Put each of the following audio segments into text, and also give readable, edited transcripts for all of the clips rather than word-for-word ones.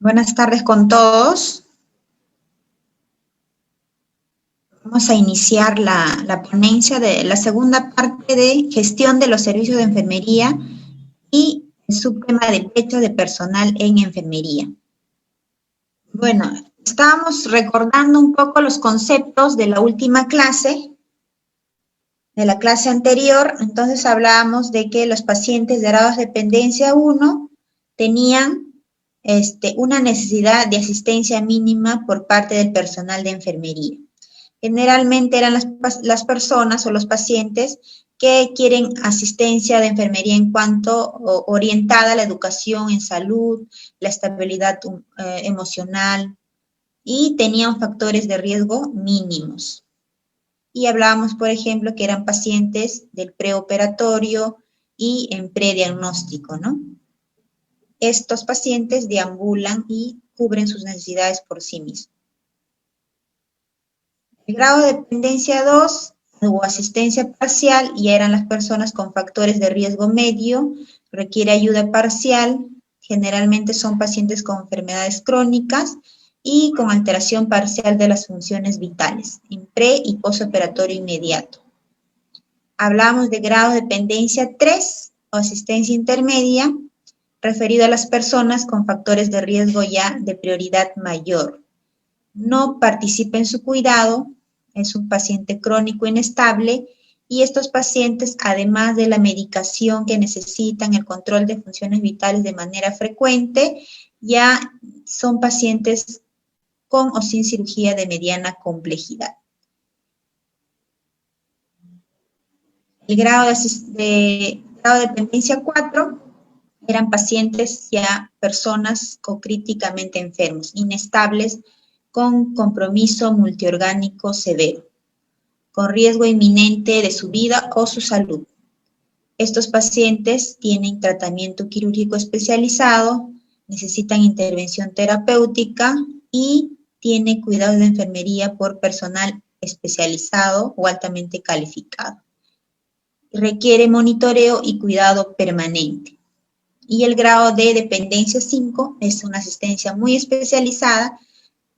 Buenas tardes con todos. Vamos a iniciar la ponencia de la segunda parte de gestión de los servicios de enfermería y el subtema de fecha de personal en enfermería. Bueno, estábamos recordando un poco los conceptos de la última clase, de la clase anterior. Entonces hablábamos de que los pacientes de grados de dependencia 1 tenían una necesidad de asistencia mínima por parte del personal de enfermería. Generalmente eran las personas o los pacientes que quieren asistencia de enfermería en cuanto orientada a la educación en salud, la estabilidad emocional y tenían factores de riesgo mínimos. Y hablábamos, por ejemplo, que eran pacientes del preoperatorio y en prediagnóstico, ¿no? Estos pacientes deambulan y cubren sus necesidades por sí mismos. El grado de dependencia 2 o asistencia parcial ya eran las personas con factores de riesgo medio, requiere ayuda parcial, generalmente son pacientes con enfermedades crónicas y con alteración parcial de las funciones vitales, en pre- y postoperatorio inmediato. Hablamos de grado de dependencia 3 o asistencia intermedia, referido a las personas con factores de riesgo ya de prioridad mayor. No participa en su cuidado, es un paciente crónico inestable y estos pacientes, además de la medicación que necesitan, el control de funciones vitales de manera frecuente, ya son pacientes con o sin cirugía de mediana complejidad. El grado de dependencia 4 eran pacientes ya personas críticamente enfermos, inestables, con compromiso multiorgánico severo, con riesgo inminente de su vida o su salud. Estos pacientes tienen tratamiento quirúrgico especializado, necesitan intervención terapéutica y tienen cuidados de enfermería por personal especializado o altamente calificado. Requiere monitoreo y cuidado permanente. Y el grado de dependencia 5 es una asistencia muy especializada.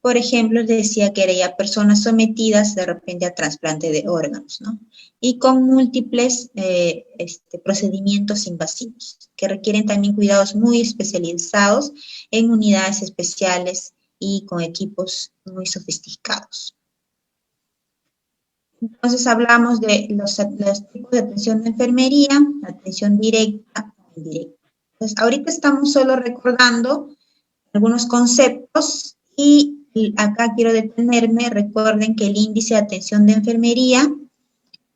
Por ejemplo, les decía que eran ya personas sometidas de repente a trasplante de órganos, ¿no? Y con múltiples procedimientos invasivos, que requieren también cuidados muy especializados en unidades especiales y con equipos muy sofisticados. Entonces hablamos de los tipos de atención de enfermería, atención directa o indirecta. Entonces, ahorita estamos solo recordando algunos conceptos y acá quiero detenerme. Recuerden que el índice de atención de enfermería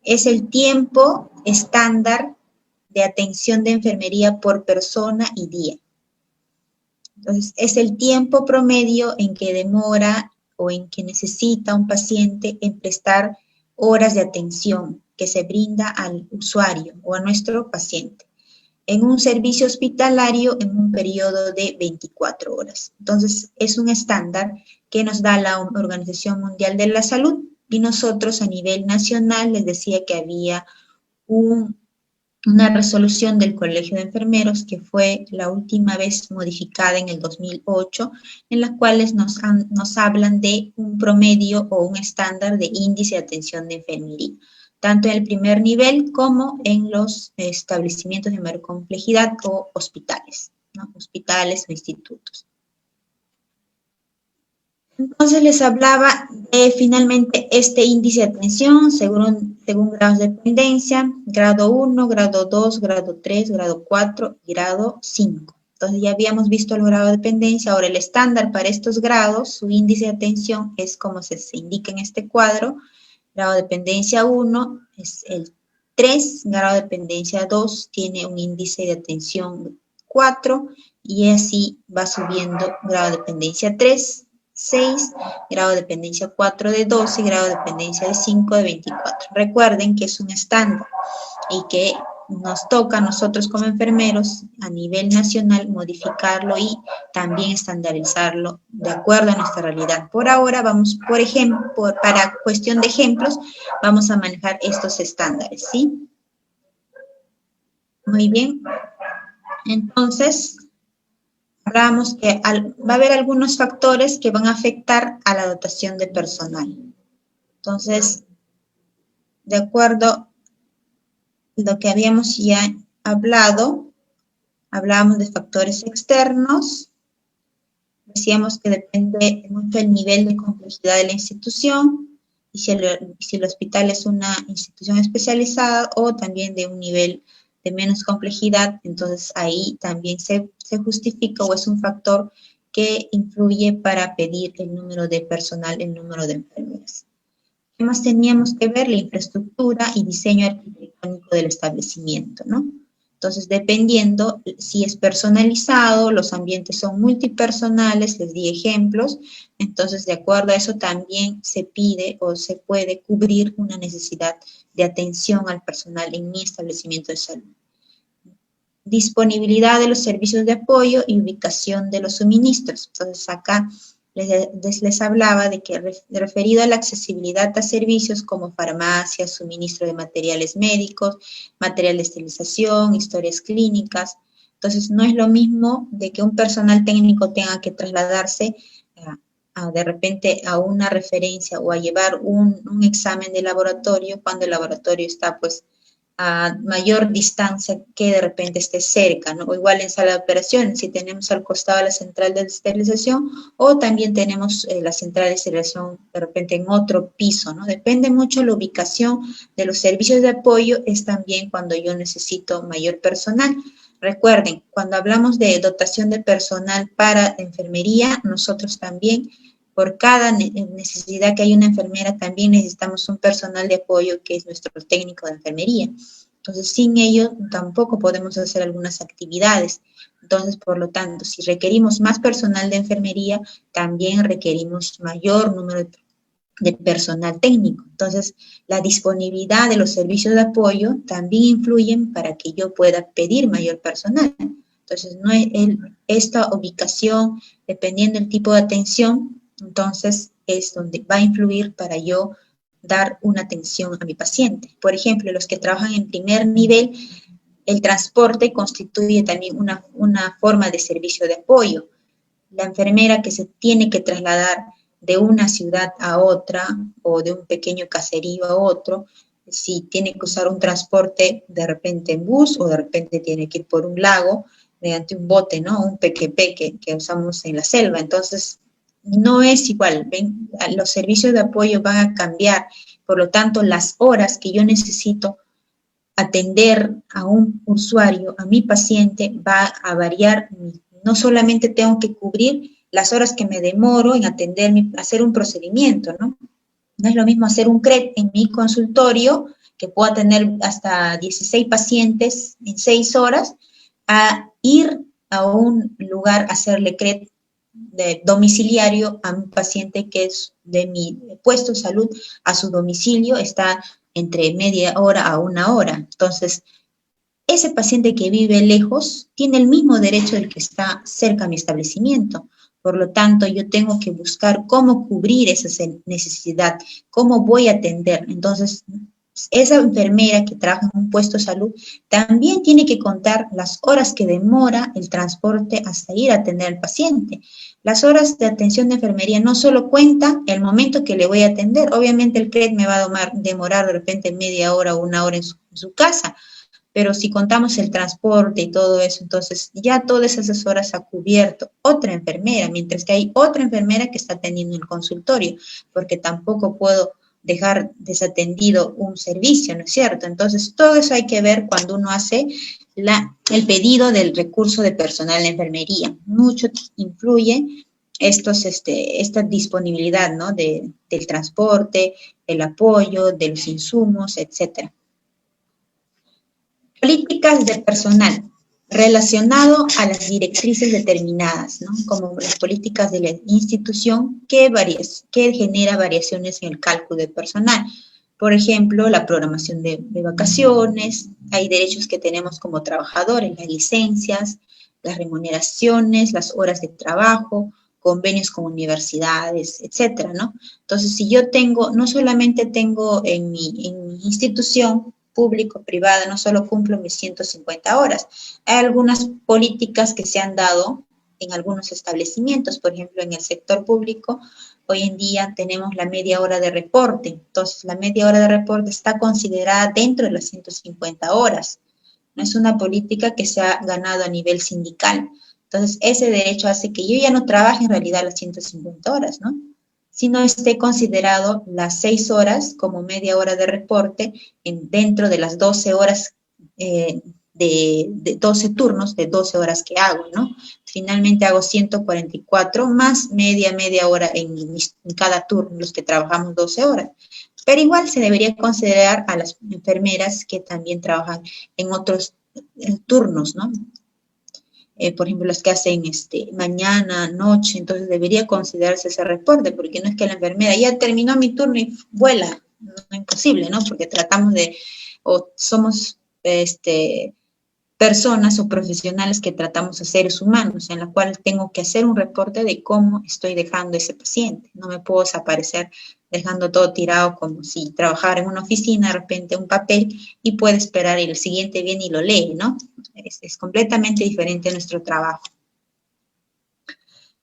es el tiempo estándar de atención de enfermería por persona y día. Entonces, es el tiempo promedio en que demora o en que necesita un paciente en prestar horas de atención que se brinda al usuario o a nuestro paciente en un servicio hospitalario en un periodo de 24 horas. Entonces, es un estándar que nos da la Organización Mundial de la Salud y nosotros a nivel nacional les decía que había una resolución del Colegio de Enfermeros que fue la última vez modificada en el 2008, en las cuales nos hablan de un promedio o un estándar de índice de atención de enfermería, tanto en el primer nivel como en los establecimientos de mayor complejidad o hospitales, ¿no? Hospitales o institutos. Entonces les hablaba de finalmente este índice de atención según grados de dependencia, grado 1, grado 2, grado 3, grado 4 y grado 5. Entonces ya habíamos visto el grado de dependencia. Ahora el estándar para estos grados, su índice de atención es como se indica en este cuadro. Grado de dependencia 1 es el 3, grado de dependencia 2 tiene un índice de atención 4 y así va subiendo grado de dependencia 3, 6, grado de dependencia 4 de 12, grado de dependencia de 5 de 24. Recuerden que es un estándar y que nos toca a nosotros como enfermeros a nivel nacional modificarlo y también estandarizarlo de acuerdo a nuestra realidad. Por ahora vamos, por ejemplo, para cuestión de ejemplos, vamos a manejar estos estándares, ¿sí? Muy bien. Entonces, hablábamos que va a haber algunos factores que van a afectar a la dotación de personal. Entonces, de acuerdo a lo que habíamos ya hablado, hablábamos de factores externos, decíamos que depende mucho del nivel de complejidad de la institución, y si el hospital es una institución especializada o también de un nivel de menos complejidad, entonces ahí también se justifica o es un factor que influye para pedir el número de personal, el número de enfermeras. ¿Qué más teníamos que ver? La infraestructura y diseño arquitectónico del establecimiento, ¿no? Entonces, dependiendo si es personalizado, los ambientes son multipersonales, les di ejemplos, entonces de acuerdo a eso también se pide o se puede cubrir una necesidad de atención al personal en mi establecimiento de salud. Disponibilidad de los servicios de apoyo y ubicación de los suministros. Entonces acá les hablaba de que referido a la accesibilidad a servicios como farmacias, suministro de materiales médicos, material de esterilización, historias clínicas. Entonces no es lo mismo de que un personal técnico tenga que trasladarse de repente a una referencia o a llevar un examen de laboratorio cuando el laboratorio está pues a mayor distancia que de repente esté cerca, ¿no? O igual en sala de operaciones, si tenemos al costado la central de esterilización o también tenemos la central de esterilización de repente en otro piso, ¿no? Depende mucho la ubicación de los servicios de apoyo, es también cuando yo necesito mayor personal. Recuerden, cuando hablamos de dotación de personal para enfermería, nosotros también por cada necesidad que hay una enfermera, también necesitamos un personal de apoyo que es nuestro técnico de enfermería. Entonces, sin ello tampoco podemos hacer algunas actividades. Entonces, por lo tanto, si requerimos más personal de enfermería, también requerimos mayor número de personal técnico. Entonces, la disponibilidad de los servicios de apoyo también influyen para que yo pueda pedir mayor personal. Entonces, no es esta ubicación, dependiendo del tipo de atención, entonces es donde va a influir para yo dar una atención a mi paciente. Por ejemplo, los que trabajan en primer nivel, el transporte constituye también una forma de servicio de apoyo. La enfermera que se tiene que trasladar de una ciudad a otra o de un pequeño caserío a otro, si tiene que usar un transporte de repente en bus o de repente tiene que ir por un lago mediante un bote, ¿no? Un pequepe que usamos en la selva. Entonces, no es igual, ¿ven? Los servicios de apoyo van a cambiar, por lo tanto, las horas que yo necesito atender a un usuario, a mi paciente, va a variar. No solamente tengo que cubrir las horas que me demoro en hacer un procedimiento, ¿no? No es lo mismo hacer un CRET en mi consultorio, que pueda tener hasta 16 pacientes en 6 horas, a ir a un lugar a hacerle CRET de domiciliario a un paciente que es de mi puesto de salud a su domicilio, está entre media hora a una hora. Entonces, ese paciente que vive lejos tiene el mismo derecho del que está cerca a mi establecimiento. Por lo tanto, yo tengo que buscar cómo cubrir esa necesidad, cómo voy a atender. Entonces, esa enfermera que trabaja en un puesto de salud también tiene que contar las horas que demora el transporte hasta ir a atender al paciente. Las horas de atención de enfermería no solo cuenta el momento que le voy a atender. Obviamente el CRED me va a demorar de repente media hora o una hora en su casa, pero si contamos el transporte y todo eso, entonces ya todas esas horas ha cubierto otra enfermera, mientras que hay otra enfermera que está atendiendo el consultorio, porque tampoco puedo dejar desatendido un servicio, ¿no es cierto? Entonces, todo eso hay que ver cuando uno hace el pedido del recurso de personal de enfermería. Mucho influye esta disponibilidad, ¿no? Del transporte, el apoyo, de los insumos, etcétera. Políticas de personal relacionado a las directrices determinadas, ¿no? Como las políticas de la institución que genera variaciones en el cálculo de personal. Por ejemplo, la programación de vacaciones, hay derechos que tenemos como trabajadores, las licencias, las remuneraciones, las horas de trabajo, convenios con universidades, etcétera, ¿no? Entonces, si yo no solamente tengo en mi institución público, privada, no solo cumplo mis 150 horas. Hay algunas políticas que se han dado en algunos establecimientos, por ejemplo, en el sector público, hoy en día tenemos la media hora de reporte. Entonces, la media hora de reporte está considerada dentro de las 150 horas. No es una política que se ha ganado a nivel sindical. Entonces, ese derecho hace que yo ya no trabaje en realidad las 150 horas, ¿no? Sino esté considerado las 6 horas como media hora de reporte dentro de las 12 horas de 12 turnos, de 12 horas que hago, ¿no? Finalmente hago 144 más media hora en cada turno, los que trabajamos 12 horas. Pero igual se debería considerar a las enfermeras que también trabajan en otros turnos, ¿no? Por ejemplo, las que hacen mañana, noche, entonces debería considerarse ese reporte, porque no es que la enfermera ya terminó mi turno y vuela, no es imposible, ¿no? Porque tratamos o somos personas o profesionales que tratamos a seres humanos, en la cual tengo que hacer un reporte de cómo estoy dejando ese paciente. No me puedo desaparecer dejando todo tirado como si trabajara en una oficina, de repente un papel, y puede esperar y el siguiente viene y lo lee, ¿no? Es completamente diferente nuestro trabajo.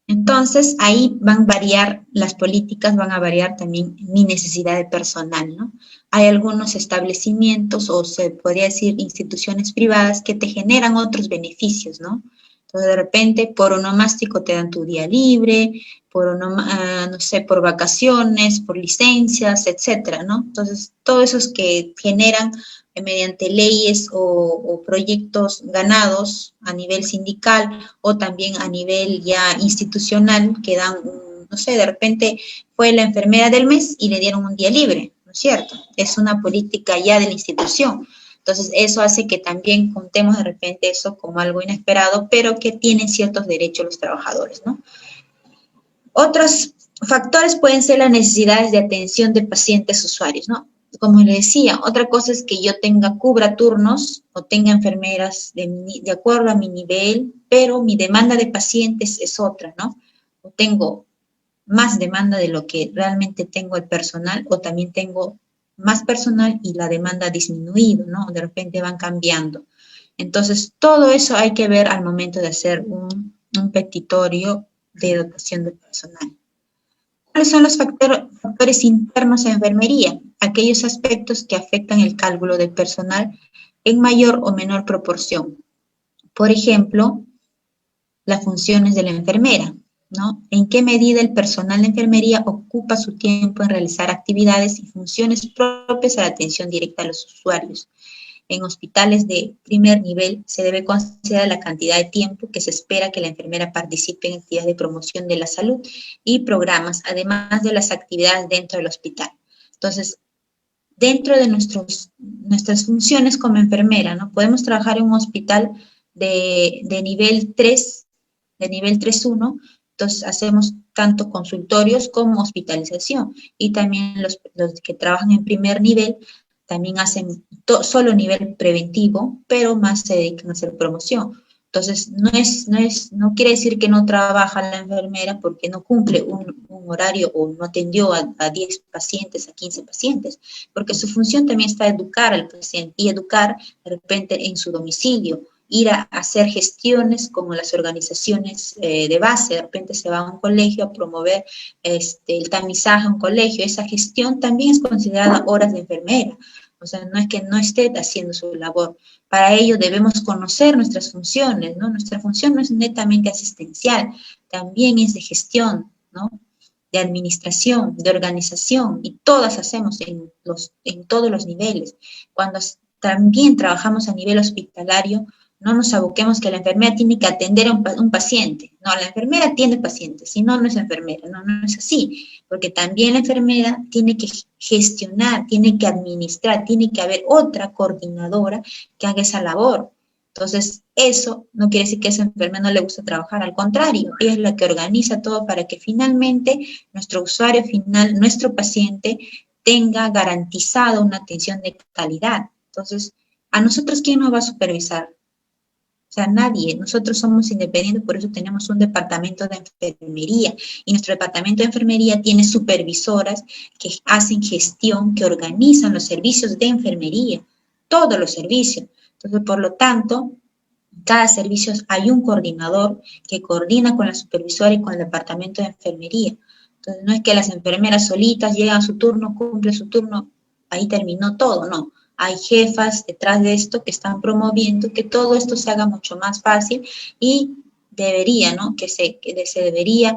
Entonces, ahí van a variar las políticas, van a variar también mi necesidad de personal, ¿no? Hay algunos establecimientos, o se podría decir instituciones privadas, que te generan otros beneficios, ¿no? Entonces, de repente, por onomástico te dan tu día libre, no sé, por vacaciones, por licencias, etcétera, ¿no? Entonces, todos esos que generan mediante leyes o proyectos ganados a nivel sindical o también a nivel ya institucional que dan, no sé, de repente fue la enfermera del mes y le dieron un día libre, ¿no es cierto? Es una política ya de la institución. Entonces, eso hace que también contemos de repente eso como algo inesperado, pero que tienen ciertos derechos los trabajadores, ¿no? Otros factores pueden ser las necesidades de atención de pacientes usuarios, ¿no? Como le decía, otra cosa es que yo cubra turnos o tenga enfermeras de acuerdo a mi nivel, pero mi demanda de pacientes es otra, ¿no? O tengo más demanda de lo que realmente tengo el personal, o también tengo más personal y la demanda ha disminuido, ¿no? De repente van cambiando. Entonces, todo eso hay que ver al momento de hacer un petitorio de dotación de personal. ¿Cuáles son los factores internos a enfermería? Aquellos aspectos que afectan el cálculo del personal en mayor o menor proporción. Por ejemplo, las funciones de la enfermera, ¿no? ¿En qué medida el personal de enfermería ocupa su tiempo en realizar actividades y funciones propias a la atención directa a los usuarios? En hospitales de primer nivel se debe considerar la cantidad de tiempo que se espera que la enfermera participe en actividades de promoción de la salud y programas, además de las actividades dentro del hospital. Entonces, dentro de nuestras funciones como enfermera, ¿no? Podemos trabajar en un hospital de nivel 3, de nivel 3.1, entonces hacemos tanto consultorios como hospitalización, y también los que trabajan en primer nivel también hacen solo nivel preventivo, pero más se dedican a hacer promoción. Entonces, no quiere decir que no trabaja la enfermera porque no cumple un horario o no atendió a 10 pacientes, a 15 pacientes, porque su función también está educar al paciente y educar de repente en su domicilio, ir a hacer gestiones como las organizaciones de base, de repente se va a un colegio a promover el tamizaje a un colegio, esa gestión también es considerada horas de enfermera. O sea, no es que no esté haciendo su labor. Para ello debemos conocer nuestras funciones, ¿no? Nuestra función no es netamente asistencial, también es de gestión, ¿no? De administración, de organización, y todas hacemos en todos los niveles. Cuando también trabajamos a nivel hospitalario, no nos aboquemos que la enfermera tiene que atender a un paciente. No, la enfermera atiende pacientes, si no, no es enfermera. No es así, porque también la enfermera tiene que gestionar, tiene que administrar, tiene que haber otra coordinadora que haga esa labor. Entonces, eso no quiere decir que a esa enfermera no le gusta trabajar, al contrario, ella es la que organiza todo para que finalmente nuestro usuario final, nuestro paciente, tenga garantizado una atención de calidad. Entonces, ¿a nosotros quién nos va a supervisar? O sea, nadie. Nosotros somos independientes, por eso tenemos un departamento de enfermería. Y nuestro departamento de enfermería tiene supervisoras que hacen gestión, que organizan los servicios de enfermería, todos los servicios. Entonces, por lo tanto, En cada servicio hay un coordinador que coordina con la supervisora y con el departamento de enfermería. Entonces, no es que las enfermeras solitas llegan a su turno, cumplen su turno, ahí terminó todo, no. Hay jefas detrás de esto que están promoviendo que todo esto se haga mucho más fácil y debería, ¿no? Que se debería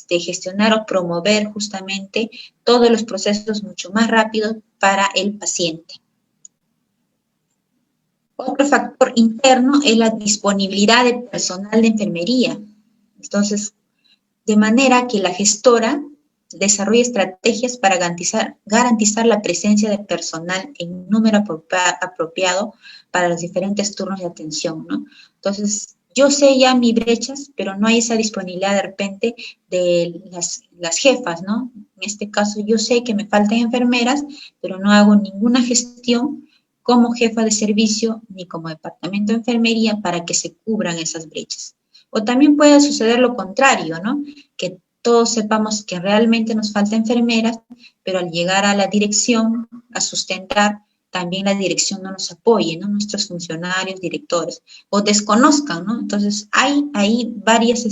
gestionar o promover justamente todos los procesos mucho más rápidos para el paciente. Otro factor interno es la disponibilidad de personal de enfermería. Entonces, de manera que la gestora desarrolle estrategias para garantizar la presencia de personal en número apropiado para los diferentes turnos de atención, ¿no? Entonces, yo sé ya mis brechas, pero no hay esa disponibilidad de repente de las jefas, ¿no? En este caso, yo sé que me faltan enfermeras, pero no hago ninguna gestión como jefa de servicio ni como departamento de enfermería para que se cubran esas brechas. O también puede suceder lo contrario, ¿no? Que todos sepamos que realmente nos falta enfermeras, pero al llegar a la dirección, a sustentar, también la dirección no nos apoye, ¿no? Nuestros funcionarios, directores, o desconozcan, ¿no? Entonces, hay varios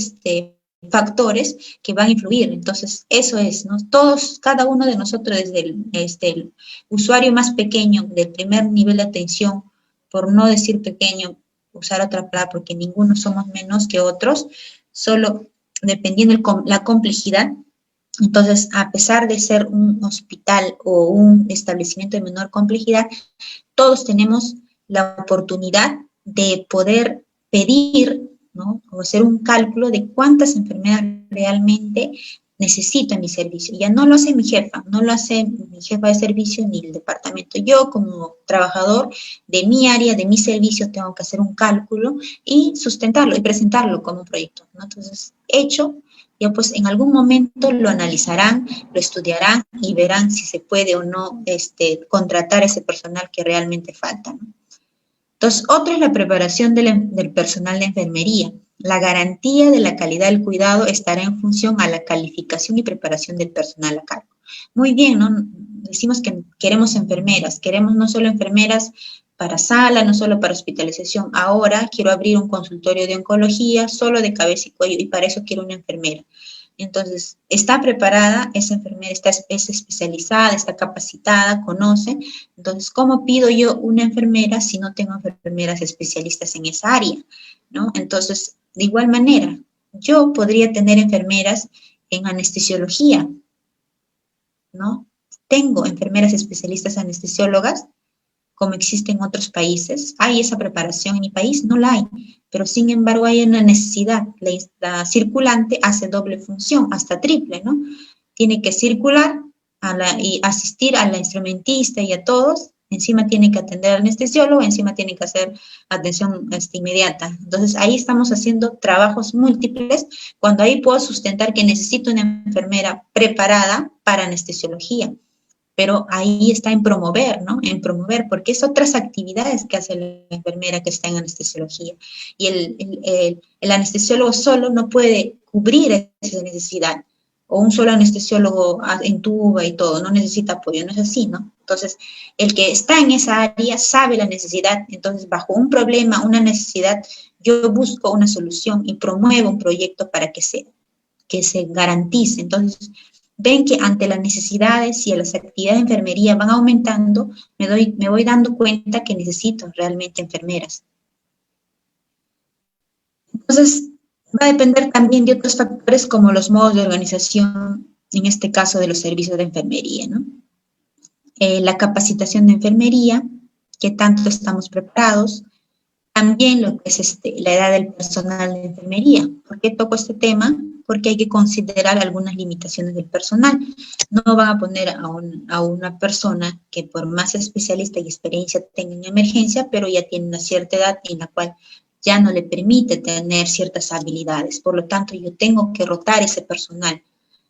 factores que van a influir. Entonces, eso es, ¿no? Todos, cada uno de nosotros, desde el usuario más pequeño, del primer nivel de atención, por no decir pequeño, usar otra palabra porque ninguno somos menos que otros, solo dependiendo la complejidad. Entonces, a pesar de ser un hospital o un establecimiento de menor complejidad, todos tenemos la oportunidad de poder pedir, ¿no? O hacer un cálculo de cuántas enfermeras realmente necesito en mi servicio. Ya no lo hace mi jefa, no lo hace mi jefa de servicio ni el departamento. Yo como trabajador de mi área, de mi servicio, tengo que hacer un cálculo y sustentarlo y presentarlo como un proyecto, ¿no? Entonces, hecho, ya pues en algún momento lo analizarán, lo estudiarán y verán si se puede o no contratar ese personal que realmente falta, ¿no? Entonces, otro es la preparación del personal de enfermería. La garantía de la calidad del cuidado estará en función a la calificación y preparación del personal a cargo. Muy bien, ¿no? Decimos que queremos enfermeras, queremos no solo enfermeras para sala, no solo para hospitalización. Ahora quiero abrir un consultorio de oncología solo de cabeza y cuello y para eso quiero una enfermera. Entonces, está preparada, esa enfermera es especializada, está capacitada, conoce. Entonces, ¿cómo pido yo una enfermera si no tengo enfermeras especialistas en esa área? ¿No? Entonces, de igual manera, yo podría tener enfermeras en anestesiología, ¿no? Tengo enfermeras especialistas anestesiólogas, como existe en otros países. ¿Hay esa preparación en mi país? No la hay, pero sin embargo hay una necesidad. La circulante hace doble función, hasta triple, ¿no? Tiene que circular y asistir a la instrumentista y a todos, encima tiene que atender al anestesiólogo, encima tiene que hacer atención inmediata. Entonces ahí estamos haciendo trabajos múltiples, cuando ahí puedo sustentar que necesito una enfermera preparada para anestesiología. Pero ahí está en promover, ¿no? En promover, porque es otras actividades que hace la enfermera que está en anestesiología. Y el anestesiólogo solo no puede cubrir esa necesidad. O un solo anestesiólogo intuba y todo, no necesita apoyo, no es así, ¿no? Entonces, el que está en esa área sabe la necesidad, entonces bajo un problema, una necesidad, yo busco una solución y promuevo un proyecto para que se garantice. Entonces, ven que ante las necesidades y las actividades de enfermería van aumentando, me voy dando cuenta que necesito realmente enfermeras. Entonces, va a depender también de otros factores como los modos de organización, en este caso de los servicios de enfermería, ¿no? La capacitación de enfermería, qué tanto estamos preparados, también lo que es la edad del personal de enfermería. ¿Por qué toco este tema? Porque hay que considerar algunas limitaciones del personal. No van a poner a una persona que por más especialista y experiencia tenga en emergencia, pero ya tiene una cierta edad en la cual ya no le permite tener ciertas habilidades. Por lo tanto, yo tengo que rotar ese personal.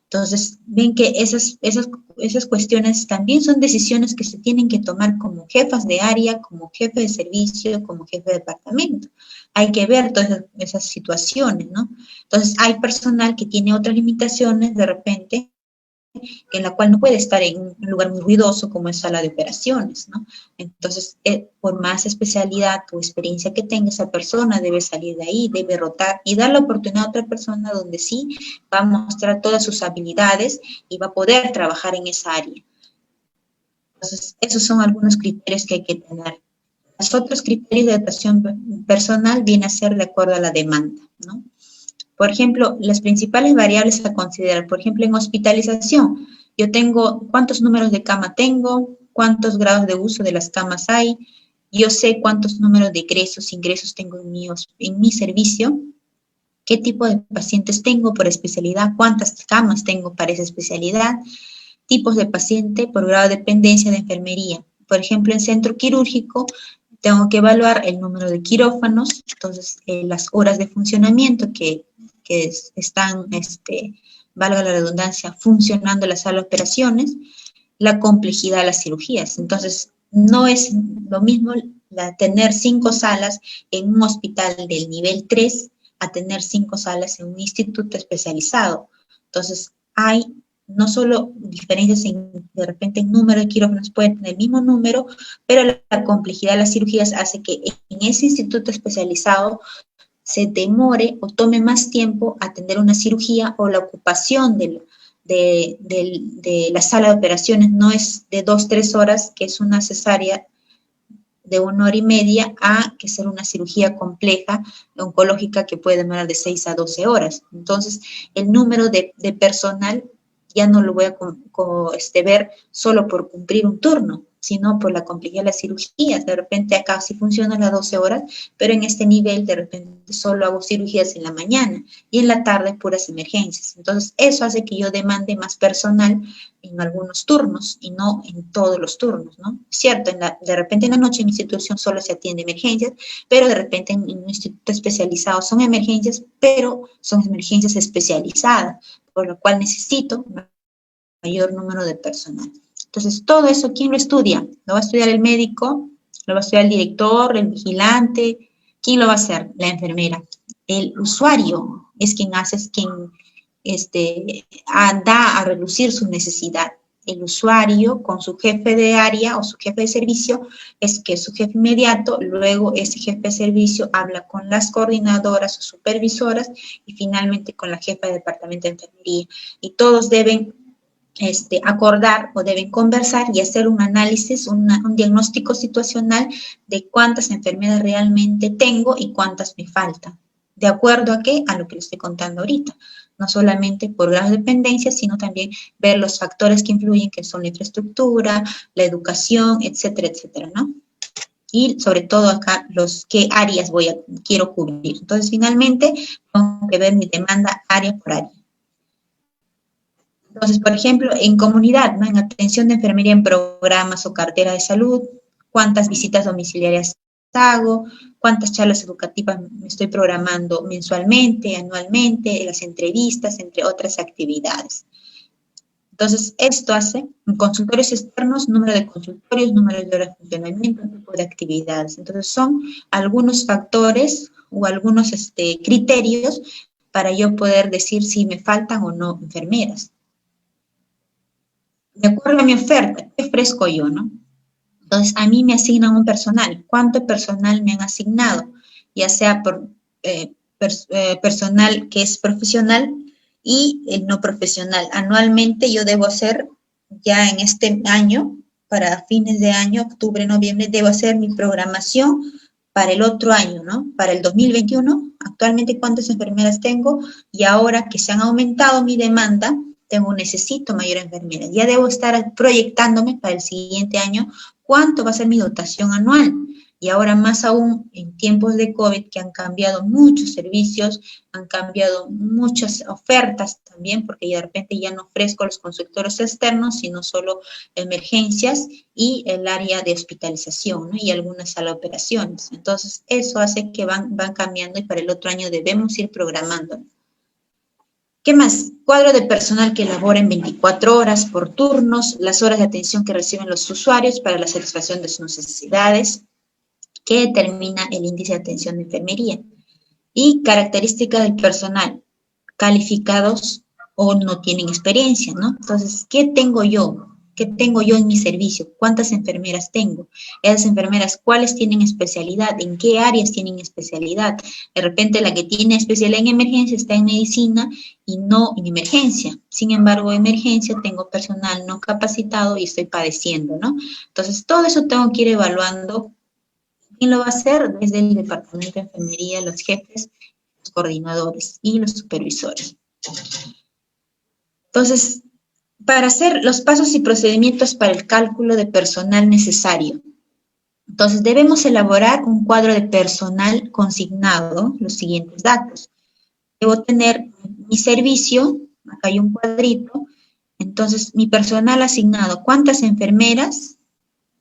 Entonces, ven que esas cuestiones también son decisiones que se tienen que tomar como jefas de área, como jefe de servicio, como jefe de departamento. Hay que ver todas esas situaciones, ¿no? Entonces, hay personal que tiene otras limitaciones de repente en la cual no puede estar en un lugar muy ruidoso como es sala de operaciones, ¿no? Entonces, por más especialidad o experiencia que tenga esa persona, debe salir de ahí, debe rotar y dar la oportunidad a otra persona donde sí va a mostrar todas sus habilidades y va a poder trabajar en esa área. Entonces, esos son algunos criterios que hay que tener. Los otros criterios de adaptación personal vienen a ser de acuerdo a la demanda, ¿no? Por ejemplo, las principales variables a considerar, por ejemplo, en hospitalización, yo tengo cuántos números de cama tengo, cuántos grados de uso de las camas hay, yo sé cuántos números de ingresos tengo en mi servicio, qué tipo de pacientes tengo por especialidad, cuántas camas tengo para esa especialidad, tipos de paciente por grado de dependencia de enfermería. Por ejemplo, en centro quirúrgico, tengo que evaluar el número de quirófanos, entonces las horas de funcionamiento que están, valga la redundancia, funcionando la sala de operaciones, la complejidad de las cirugías. Entonces, no es lo mismo tener 5 salas en un hospital del nivel 3 a tener 5 salas en un instituto especializado. Entonces, hay no solo diferencias de repente en número de quirófanos, pueden tener el mismo número, pero la complejidad de las cirugías hace que en ese instituto especializado se demore o tome más tiempo atender una cirugía, o la ocupación de la sala de operaciones no es de 2-3 horas, que es una cesárea de 1 hora y media, a que ser una cirugía compleja, oncológica, que puede demorar de 6 a 12 horas. Entonces, el número de personal ya no lo voy a ver solo por cumplir un turno, sino por la complejidad de las cirugías. De repente acá sí funcionan las 12 horas, pero en este nivel de repente solo hago cirugías en la mañana y en la tarde puras emergencias. Entonces, eso hace que yo demande más personal en algunos turnos y no en todos los turnos, ¿no? Cierto, de repente en la noche en mi institución solo se atiende emergencias, pero de repente en un instituto especializado son emergencias, pero son emergencias especializadas, por lo cual necesito un mayor número de personal. Entonces, todo eso, ¿quién lo estudia? ¿Lo va a estudiar el médico? ¿Lo va a estudiar el director, el vigilante? ¿Quién lo va a hacer? La enfermera. El usuario es quien hace, es quien da a relucir su necesidad. El usuario con su jefe de área o su jefe de servicio, es que es su jefe inmediato, luego ese jefe de servicio habla con las coordinadoras o supervisoras y finalmente con la jefa de departamento de enfermería. Y todos deben acordar o deben conversar y hacer un análisis, un diagnóstico situacional de cuántas enfermedades realmente tengo y cuántas me faltan. ¿De acuerdo a qué? A lo que les estoy contando ahorita. No solamente por grado de dependencia, sino también ver los factores que influyen, que son la infraestructura, la educación, etcétera, etcétera, ¿no? Y sobre todo acá, qué áreas quiero cubrir. Entonces, finalmente, tengo que ver mi demanda área por área. Entonces, por ejemplo, en comunidad, ¿no? En atención de enfermería en programas o cartera de salud, cuántas visitas domiciliarias hago, cuántas charlas educativas me estoy programando mensualmente, anualmente, las entrevistas, entre otras actividades. Entonces, esto hace consultorios externos, número de consultorios, número de horas de funcionamiento, tipo de actividades. Entonces, son algunos factores o algunos criterios para yo poder decir si me faltan o no enfermeras. De acuerdo a mi oferta, ¿qué ofrezco yo, no? Entonces, a mí me asignan un personal. ¿Cuánto personal me han asignado? Ya sea por personal que es profesional y el no profesional. Anualmente yo debo hacer, ya en este año, para fines de año, octubre, noviembre, debo hacer mi programación para el otro año, ¿no? Para el 2021, actualmente cuántas enfermeras tengo, y ahora que se han aumentado mi demanda, necesito mayor enfermeras. Ya debo estar proyectándome para el siguiente año cuánto va a ser mi dotación anual. Y ahora más aún en tiempos de COVID, que han cambiado muchos servicios, han cambiado muchas ofertas también, porque ya de repente ya no ofrezco los consultorios externos, sino solo emergencias y el área de hospitalización, ¿no? Y algunas salas de operaciones. Entonces, eso hace que van cambiando y para el otro año debemos ir programando. ¿Qué más? Cuadro de personal que labora en 24 horas por turnos, las horas de atención que reciben los usuarios para la satisfacción de sus necesidades, que determina el índice de atención de enfermería. Y características del personal, calificados o no tienen experiencia, ¿no? Entonces, ¿qué tengo yo? ¿Qué tengo yo en mi servicio? ¿Cuántas enfermeras tengo? Esas enfermeras, ¿cuáles tienen especialidad? ¿En qué áreas tienen especialidad? De repente la que tiene especialidad en emergencia está en medicina y no en emergencia. Sin embargo, en emergencia tengo personal no capacitado y estoy padeciendo, ¿no? Entonces, todo eso tengo que ir evaluando. ¿Quién lo va a hacer? Desde el departamento de enfermería, los jefes, los coordinadores y los supervisores. Entonces, para hacer los pasos y procedimientos para el cálculo de personal necesario. Entonces, debemos elaborar un cuadro de personal consignado, los siguientes datos. Debo tener mi servicio, acá hay un cuadrito, entonces mi personal asignado, ¿cuántas enfermeras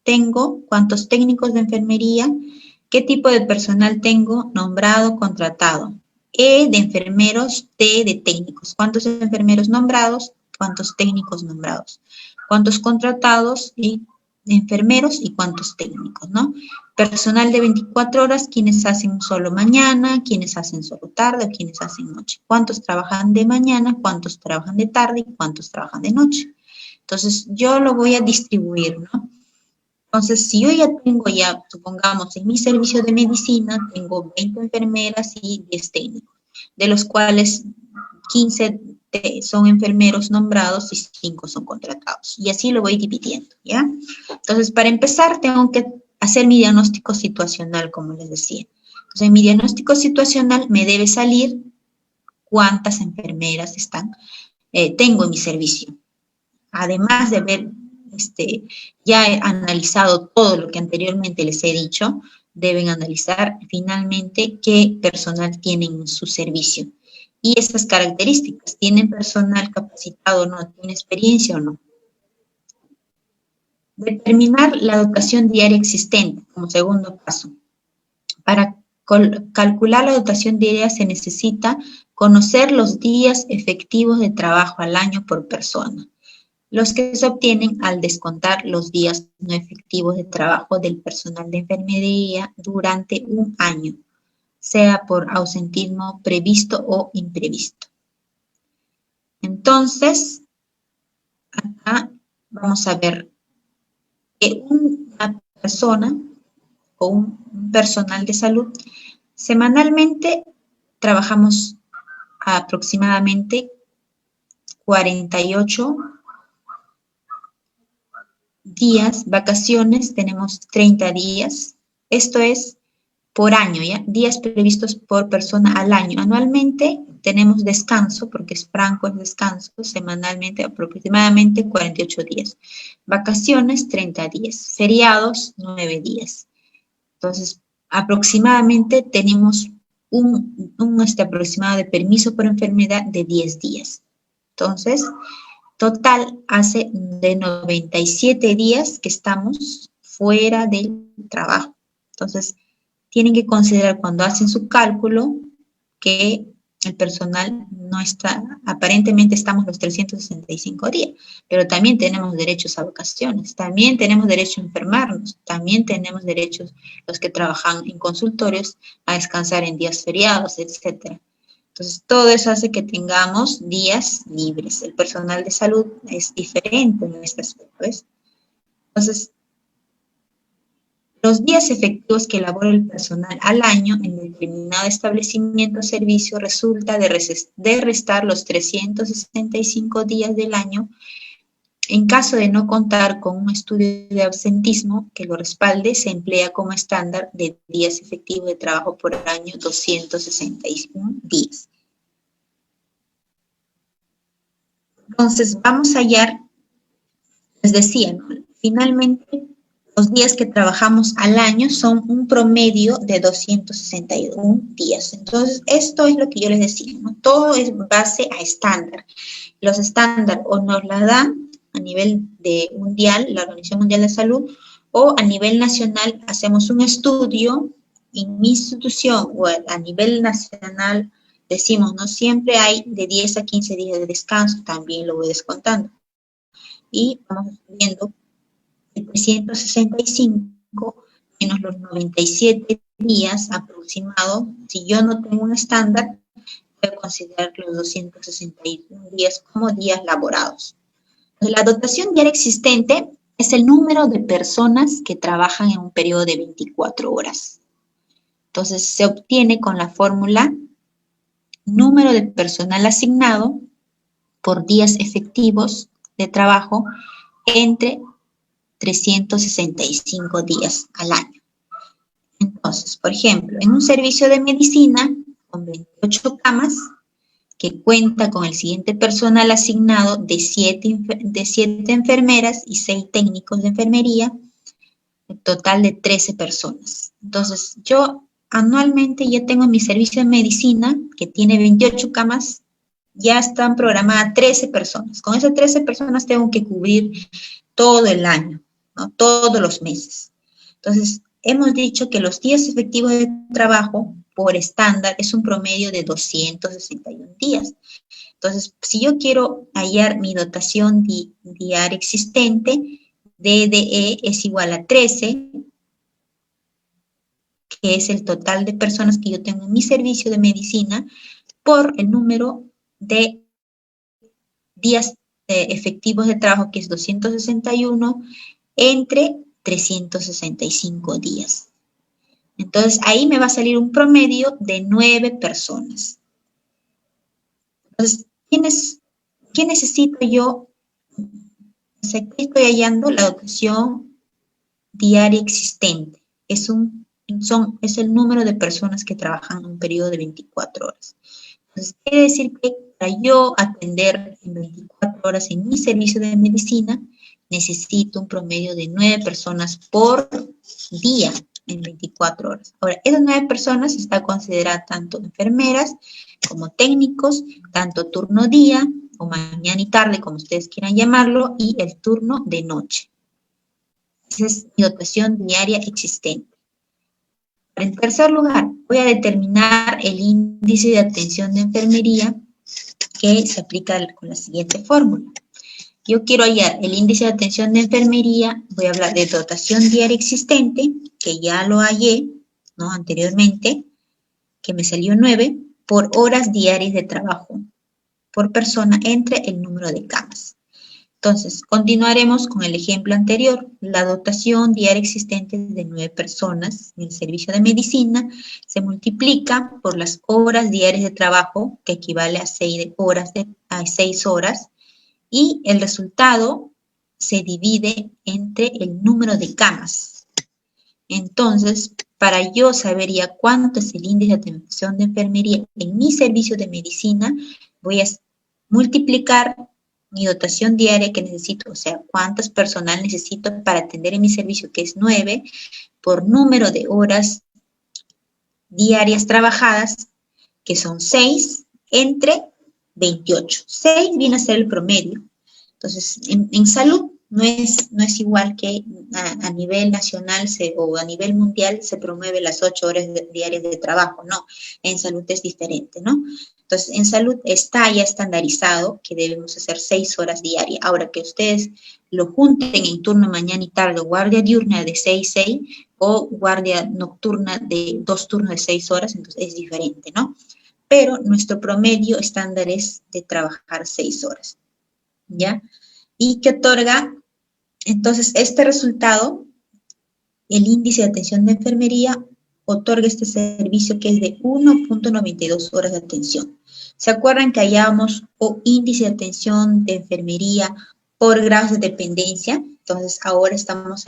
tengo? ¿Cuántos técnicos de enfermería? ¿Qué tipo de personal tengo? Nombrado, contratado. E de enfermeros, T de técnicos. ¿Cuántos enfermeros nombrados? ¿Cuántos técnicos nombrados? ¿Cuántos contratados y enfermeros y cuántos técnicos, ¿no? Personal de 24 horas, quienes hacen solo mañana, quienes hacen solo tarde, o quienes hacen noche. ¿Cuántos trabajan de mañana? ¿Cuántos trabajan de tarde? ¿Y cuántos trabajan de noche? Entonces, yo lo voy a distribuir, ¿no? Entonces, si yo ya, supongamos, en mi servicio de medicina, tengo 20 enfermeras y 10 técnicos, de los cuales 15 son enfermeros nombrados y 5 son contratados. Y así lo voy dividiendo, ¿ya? Entonces, para empezar, tengo que hacer mi diagnóstico situacional, como les decía. Entonces, en mi diagnóstico situacional me debe salir cuántas enfermeras tengo en mi servicio. Además de ver, ya he analizado todo lo que anteriormente les he dicho, deben analizar finalmente qué personal tienen en su servicio. Y esas características, ¿tienen personal capacitado o no? ¿Tiene experiencia o no? Determinar la dotación diaria existente como segundo paso. Para calcular la dotación diaria se necesita conocer los días efectivos de trabajo al año por persona, los que se obtienen al descontar los días no efectivos de trabajo del personal de enfermería durante un año, sea por ausentismo previsto o imprevisto. Entonces, acá vamos a ver que una persona o un personal de salud, semanalmente trabajamos aproximadamente 48 días, vacaciones tenemos 30 días, esto es por año, ¿ya? Días previstos por persona al año. Anualmente tenemos descanso, porque es franco el descanso, semanalmente aproximadamente 48 días. Vacaciones, 30 días. Feriados, 9 días. Entonces, aproximadamente tenemos un aproximado de permiso por enfermedad de 10 días. Entonces, total hace de 97 días que estamos fuera del trabajo. Entonces, tienen que considerar cuando hacen su cálculo que el personal no está, aparentemente estamos los 365 días, pero también tenemos derechos a vacaciones, también tenemos derecho a enfermarnos, también tenemos derechos los que trabajan en consultorios a descansar en días feriados, etc. Entonces, todo eso hace que tengamos días libres. El personal de salud es diferente en este aspecto, ¿ves? Entonces, los días efectivos que elabora el personal al año en determinado establecimiento o servicio resulta de restar los 365 días del año en caso de no contar con un estudio de absentismo que lo respalde. Se emplea como estándar de días efectivos de trabajo por año 261 días. Entonces, vamos a hallar, les decía, ¿no? Finalmente, los días que trabajamos al año son un promedio de 261 días. Entonces, esto es lo que yo les decía, ¿no? Todo es base a estándar. Los estándares o nos la dan a nivel de mundial, la Organización Mundial de Salud, o a nivel nacional hacemos un estudio en mi institución o a nivel nacional decimos, ¿no? Siempre hay de 10 a 15 días de descanso, también lo voy descontando. Y vamos viendo el 365 menos los 97 días aproximado. Si yo no tengo un estándar, puede considerar los 261 días como días laborados. La dotación diaria existente es el número de personas que trabajan en un periodo de 24 horas. Entonces, se obtiene con la fórmula número de personal asignado por días efectivos de trabajo entre 365 días al año. Entonces, por ejemplo, en un servicio de medicina con 28 camas, que cuenta con el siguiente personal asignado de 7 enfermeras y 6 técnicos de enfermería, un total de 13 personas. Entonces, yo anualmente ya tengo mi servicio de medicina, que tiene 28 camas, ya están programadas 13 personas. Con esas 13 personas tengo que cubrir todo el año, ¿no? Todos los meses. Entonces, hemos dicho que los días efectivos de trabajo por estándar es un promedio de 261 días. Entonces, si yo quiero hallar mi dotación diaria existente, DDE es igual a 13, que es el total de personas que yo tengo en mi servicio de medicina, por el número de días efectivos de trabajo, que es 261, entre 365 días. Entonces, ahí me va a salir un promedio de 9 personas. Entonces, ¿qué necesito yo? Pues aquí estoy hallando la dotación diaria existente. Es el número de personas que trabajan en un periodo de 24 horas. Entonces, quiere decir que para yo atender en 24 horas en mi servicio de medicina, necesito un promedio de 9 personas por día en 24 horas. Ahora, esas 9 personas están consideradas tanto enfermeras como técnicos, tanto turno día o mañana y tarde, como ustedes quieran llamarlo, y el turno de noche. Esa es mi dotación diaria existente. En tercer lugar, voy a determinar el índice de atención de enfermería, que se aplica con la siguiente fórmula. Yo quiero hallar el índice de atención de enfermería, voy a hablar de dotación diaria existente, que ya lo hallé, ¿no? Anteriormente, que me salió 9, por horas diarias de trabajo por persona entre el número de camas. Entonces, continuaremos con el ejemplo anterior. La dotación diaria existente de 9 personas en el servicio de medicina se multiplica por las horas diarias de trabajo, que equivale a 6 horas, y el resultado se divide entre el número de camas. Entonces, para yo saber ya cuánto es el índice de atención de enfermería en mi servicio de medicina, voy a multiplicar mi dotación diaria que necesito, o sea, cuántas personal necesito para atender en mi servicio, que es 9, por número de horas diarias trabajadas, que son 6, entre 28. 6 viene a ser el promedio. Entonces, en salud no es igual que a nivel nacional o a nivel mundial se promueve las 8 horas diarias de trabajo, no. En salud es diferente, ¿no? Entonces, en salud está ya estandarizado que debemos hacer 6 horas diarias. Ahora que ustedes lo junten en turno mañana y tarde, guardia diurna de 6 o guardia nocturna de 2 turnos de 6 horas, entonces es diferente, ¿no? Pero nuestro promedio estándar es de trabajar 6 horas, ¿ya? Y que otorga, entonces, este resultado, el índice de atención de enfermería, otorga este servicio que es de 1.92 horas de atención. ¿Se acuerdan que hallábamos índice de atención de enfermería por grados de dependencia? Entonces, ahora estamos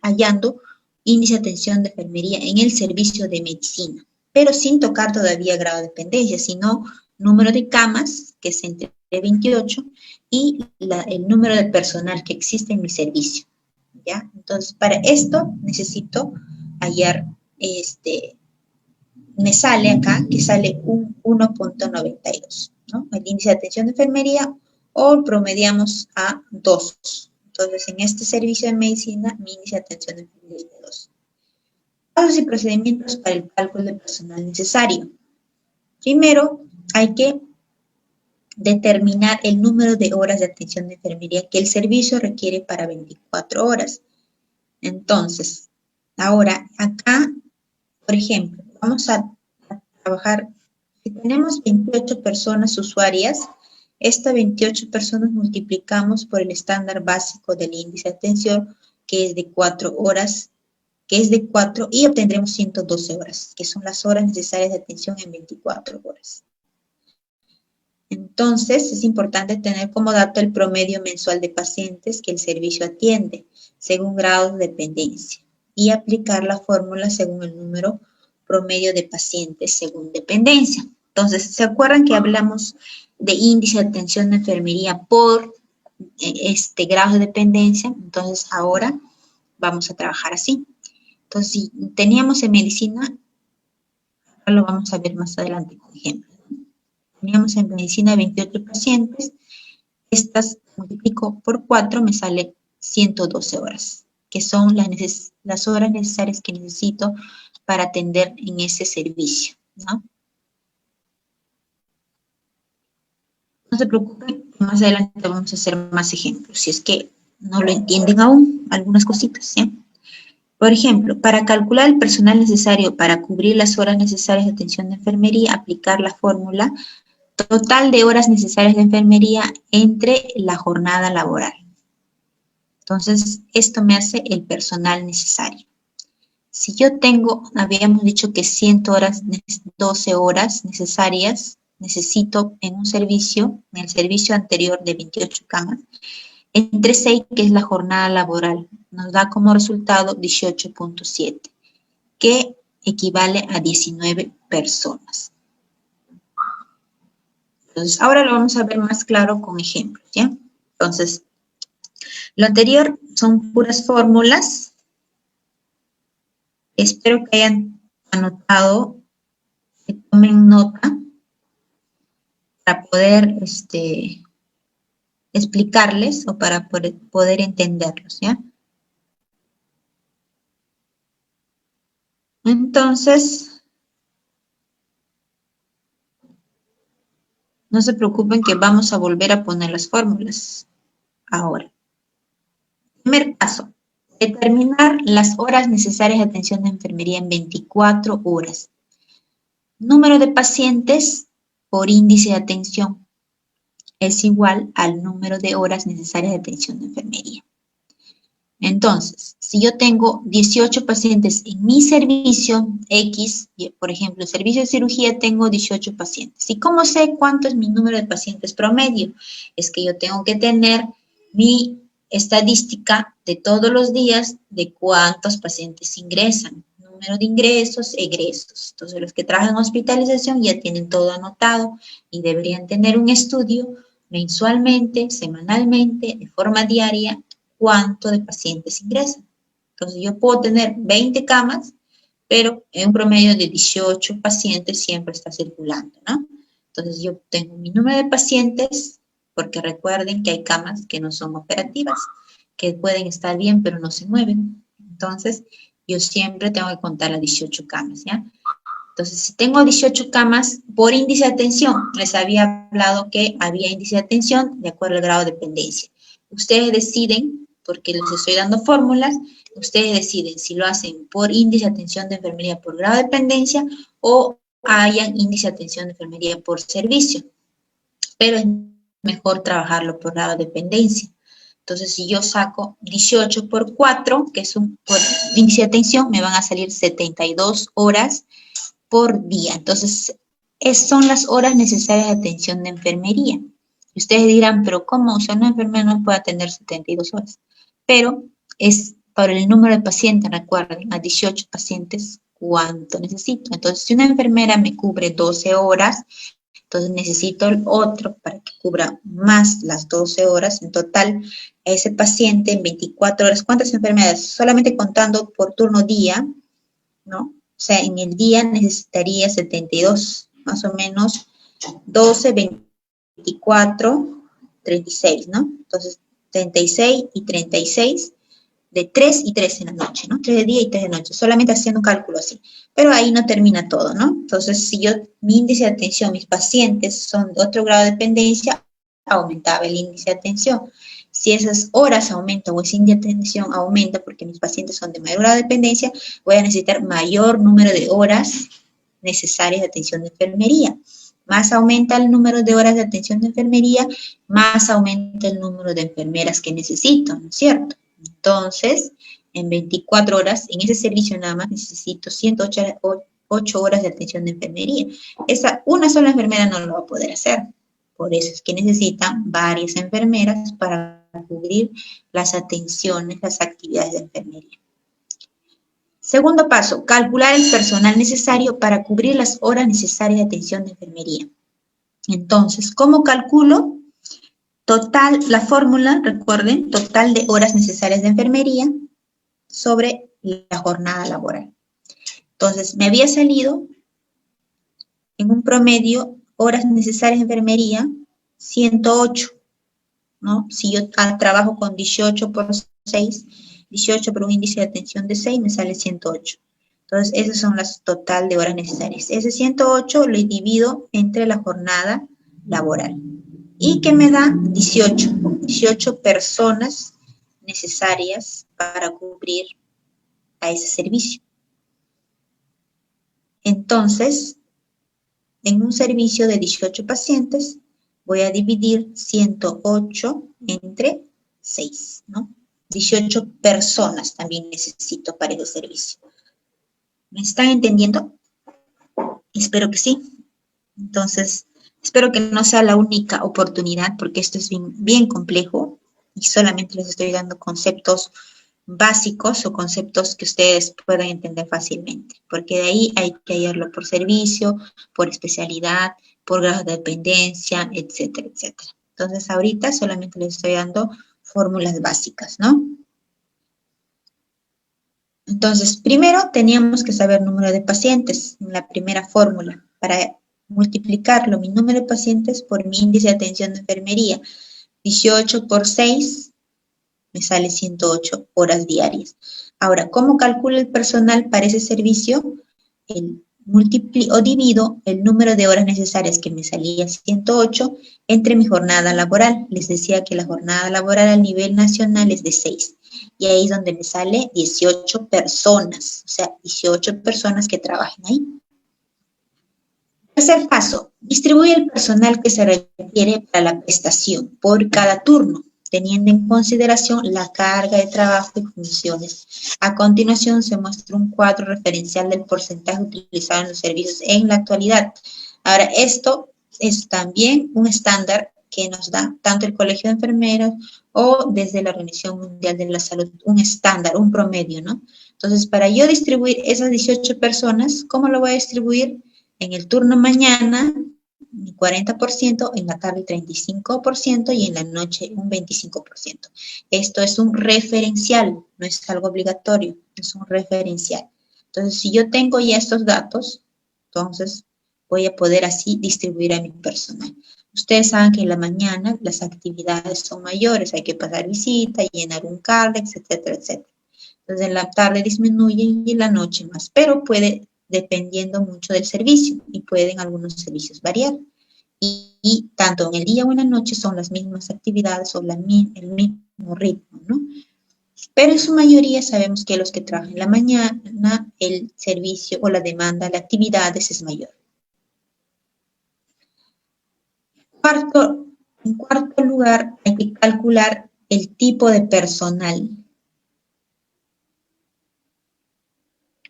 hallando índice de atención de enfermería en el servicio de medicina, pero sin tocar todavía grado de dependencia, sino número de camas, que es entre 28, y el número de personal que existe en mi servicio, ¿ya? Entonces, para esto necesito hallar, me sale acá que sale un 1.92, ¿no? El índice de atención de enfermería, o promediamos a 2. Entonces, en este servicio de medicina, mi índice de atención de enfermería es de 2. Pasos y procedimientos para el cálculo del personal necesario. Primero, hay que determinar el número de horas de atención de enfermería que el servicio requiere para 24 horas. Entonces, ahora acá, por ejemplo, vamos a trabajar Si tenemos 28 personas usuarias, estas 28 personas multiplicamos por el estándar básico del índice de atención, que es de 4 horas, y obtendremos 112 horas, que son las horas necesarias de atención en 24 horas. Entonces, es importante tener como dato el promedio mensual de pacientes que el servicio atiende, según grados de dependencia, y aplicar la fórmula según el número promedio de pacientes según dependencia. Entonces, ¿se acuerdan que hablamos de índice de atención de enfermería por grados de dependencia? Entonces, ahora vamos a trabajar así. Entonces, si teníamos en medicina, ahora lo vamos a ver más adelante con ejemplos. Teníamos en medicina 28 pacientes, estas multiplico por 4, me sale 112 horas, que son las horas necesarias que necesito para atender en ese servicio, ¿no? No se preocupen, más adelante vamos a hacer más ejemplos, si es que no lo entienden aún, algunas cositas, ¿sí? Por ejemplo, para calcular el personal necesario para cubrir las horas necesarias de atención de enfermería, aplicar la fórmula total de horas necesarias de enfermería entre la jornada laboral. Entonces, esto me hace el personal necesario. Si yo tengo, habíamos dicho que 112 horas necesarias, necesito en un servicio, en el servicio anterior de 28 camas, entre 6, que es la jornada laboral, nos da como resultado 18.7, que equivale a 19 personas. Entonces, ahora lo vamos a ver más claro con ejemplos, ¿ya? Entonces, lo anterior son puras fórmulas. Espero que hayan anotado, que tomen nota para poder explicarles o para poder entenderlos, ¿ya? Entonces, no se preocupen que vamos a volver a poner las fórmulas ahora. Primer paso, determinar las horas necesarias de atención de enfermería en 24 horas. Número de pacientes por índice de atención es igual al número de horas necesarias de atención de enfermería. Entonces, si yo tengo 18 pacientes en mi servicio X, por ejemplo, el servicio de cirugía tengo 18 pacientes. ¿Y cómo sé cuánto es mi número de pacientes promedio? Es que yo tengo que tener mi estadística de todos los días de cuántos pacientes ingresan, número de ingresos, egresos. Entonces, los que trabajan en hospitalización ya tienen todo anotado y deberían tener un estudio mensualmente, semanalmente, de forma diaria, cuánto de pacientes ingresan. Entonces, yo puedo tener 20 camas, pero en un promedio de 18 pacientes siempre está circulando, ¿no? Entonces, yo tengo mi número de pacientes, porque recuerden que hay camas que no son operativas, que pueden estar bien, pero no se mueven. Entonces, yo siempre tengo que contar las 18 camas, ¿ya? Entonces, si tengo 18 camas por índice de atención, les había hablado que había índice de atención de acuerdo al grado de dependencia. Ustedes deciden, porque les estoy dando fórmulas, ustedes deciden si lo hacen por índice de atención de enfermería por grado de dependencia o hayan índice de atención de enfermería por servicio. Pero es mejor trabajarlo por grado de dependencia. Entonces, si yo saco 18 por 4, que es por índice de atención, me van a salir 72 horas por día. Entonces, son las horas necesarias de atención de enfermería. Y ustedes dirán, pero ¿cómo? O sea, una enfermera no puede atender 72 horas. Pero es por el número de pacientes, recuerden, a 18 pacientes, ¿cuánto necesito? Entonces, si una enfermera me cubre 12 horas, entonces necesito el otro para que cubra más las 12 horas. En total, a ese paciente en 24 horas, ¿cuántas enfermeras? Solamente contando por turno día, ¿no? O sea, en el día necesitaría 72, más o menos 12, 24, 36, ¿no? Entonces, 36 y 36, de 3 y 3 en la noche, ¿no? 3 de día y 3 de noche, solamente haciendo un cálculo así. Pero ahí no termina todo, ¿no? Entonces, si mi índice de atención, mis pacientes son de otro grado de dependencia, aumentaba el índice de atención. Si esas horas aumentan o ese índice de atención aumenta porque mis pacientes son de mayor grado de dependencia, voy a necesitar mayor número de horas necesarias de atención de enfermería. más aumenta el número de horas de atención de enfermería, más aumenta el número de enfermeras que necesito, ¿no es cierto? Entonces, en 24 horas, en ese servicio nada más necesito 108 horas de atención de enfermería. Una sola enfermera no lo va a poder hacer. Por eso es que necesitan varias enfermeras para cubrir las atenciones, las actividades de enfermería. Segundo paso, calcular el personal necesario para cubrir las horas necesarias de atención de enfermería. Entonces, ¿cómo calculo? Total, la fórmula, recuerden, total de horas necesarias de enfermería sobre la jornada laboral. Entonces, me había salido en un promedio horas necesarias de enfermería 108, ¿no? Si yo trabajo con 18 por 6, 18 por un índice de atención de 6, me sale 108. Entonces, esas son las total de horas necesarias. Ese 108 lo divido entre la jornada laboral. Y que me da 18 personas necesarias para cubrir a ese servicio. Entonces, en un servicio de 18 pacientes, voy a dividir 108 entre 6, ¿no? 18 personas también necesito para ese servicio. ¿Me están entendiendo? Espero que sí. Entonces, espero que no sea la única oportunidad, porque esto es bien complejo y solamente les estoy dando conceptos básicos o conceptos que ustedes puedan entender fácilmente, porque de ahí hay que hallarlo por servicio, por especialidad, por grado de dependencia, etcétera, etcétera. Entonces, ahorita solamente les estoy dando fórmulas básicas, ¿no? Entonces, primero teníamos que saber número de pacientes en la primera fórmula para multiplicarlo, mi número de pacientes por mi índice de atención de enfermería. 18 por 6 me sale 108 horas diarias. Ahora, ¿cómo calculo el personal para ese servicio? Divido el número de horas necesarias, que me salía 108, entre mi jornada laboral. Les decía que la jornada laboral a nivel nacional es de 6. Y ahí es donde me sale 18 personas, o sea, 18 personas que trabajen ahí. Tercer paso, distribuye el personal que se requiere para la prestación por cada turno, teniendo en consideración la carga de trabajo y funciones. A continuación se muestra un cuadro referencial del porcentaje utilizado en los servicios en la actualidad. Ahora, esto es también un estándar que nos da tanto el Colegio de Enfermeras o desde la Organización Mundial de la Salud, un estándar, un promedio, ¿no? Entonces, para yo distribuir esas 18 personas, ¿cómo lo voy a distribuir? En el turno mañana, 40%, en la tarde 35% y en la noche un 25%. Esto es un referencial, no es algo obligatorio, es un referencial. Entonces, si yo tengo ya estos datos, entonces voy a poder así distribuir a mi personal. Ustedes saben que en la mañana las actividades son mayores, hay que pasar visita, llenar un cardex, etcétera, etcétera. Entonces, en la tarde disminuye y en la noche más, pero puede dependiendo mucho del servicio y pueden algunos servicios variar. Y tanto en el día o en la noche son las mismas actividades o el mismo ritmo, ¿no? Pero en su mayoría sabemos que los que trabajan en la mañana, el servicio o la demanda de actividades es mayor. En cuarto lugar, hay que calcular el tipo de personal.